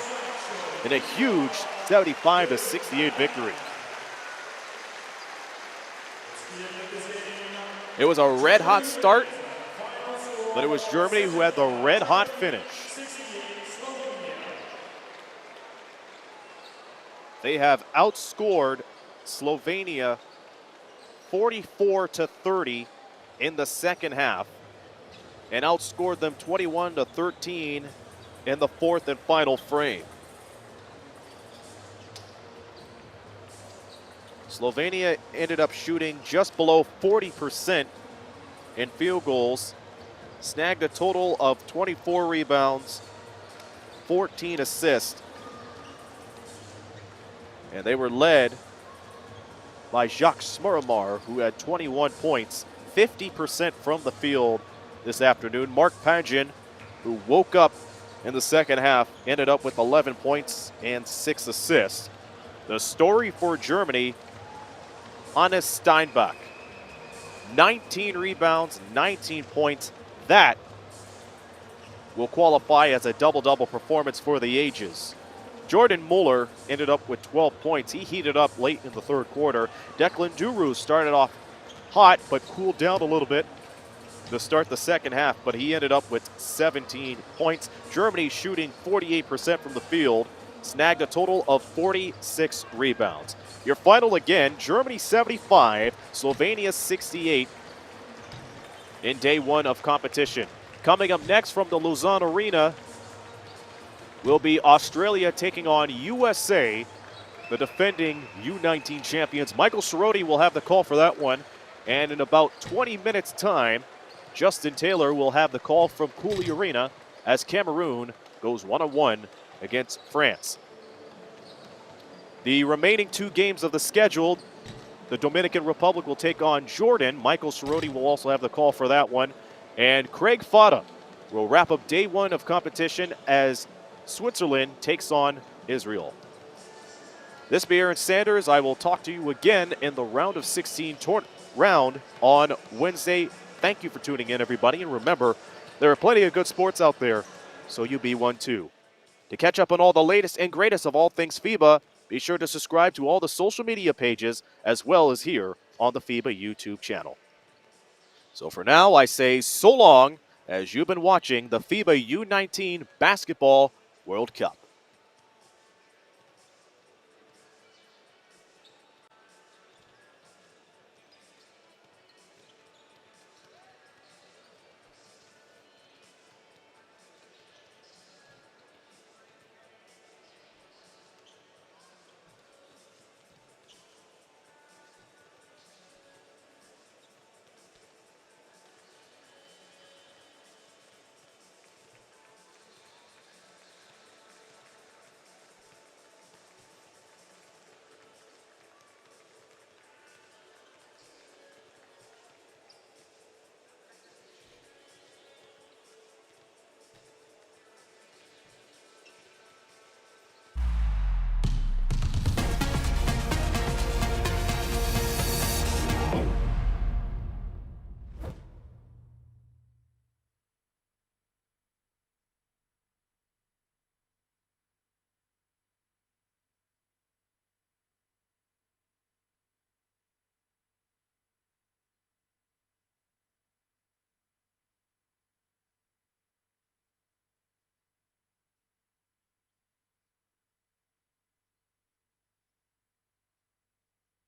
in a huge 75-68 victory. It was a red-hot start, but it was Germany who had the red-hot finish. They have outscored Slovenia 44-30 in the second half and outscored them 21-13 in the fourth and final frame. Slovenia ended up shooting just below 40% in field goals, snagged a total of 24 rebounds, 14 assists, and they were led by Jacques Smuramar, who had 21 points, 50% from the field this afternoon. Mark Pagin, who woke up in the second half, ended up with 11 points and 6 assists. The story for Germany, Hannes Steinbach, 19 rebounds, 19 points. That will qualify as a double-double performance for the ages. Jordan Muller ended up with 12 points. He heated up late in the third quarter. Declan Duru started off hot but cooled down a little bit to start the second half, but he ended up with 17 points. Germany shooting 48% from the field, snagged a total of 46 rebounds. Your final again, Germany 75, Slovenia 68 in day one of competition. Coming up next from the Lausanne Arena will be Australia taking on USA, the defending U19 champions. Michael Cerrone will have the call for that one. And in about 20 minutes' time, Justin Taylor will have the call from Cooley Arena as Cameroon goes 1-1 against France. The remaining 2 games of the schedule, the Dominican Republic will take on Jordan. Michael Cerrone will also have the call for that one. And Craig Fada will wrap up day one of competition as Switzerland takes on Israel. This be Aaron Sanders. I will talk to you again in the round of 16 round on Wednesday. Thank you for tuning in, everybody. And remember, there are plenty of good sports out there, so you be one too. To catch up on all the latest and greatest of all things FIBA, be sure to subscribe to all the social media pages as well as here on the FIBA YouTube channel. So for now, I say so long as you've been watching the FIBA U19 Basketball World Cup.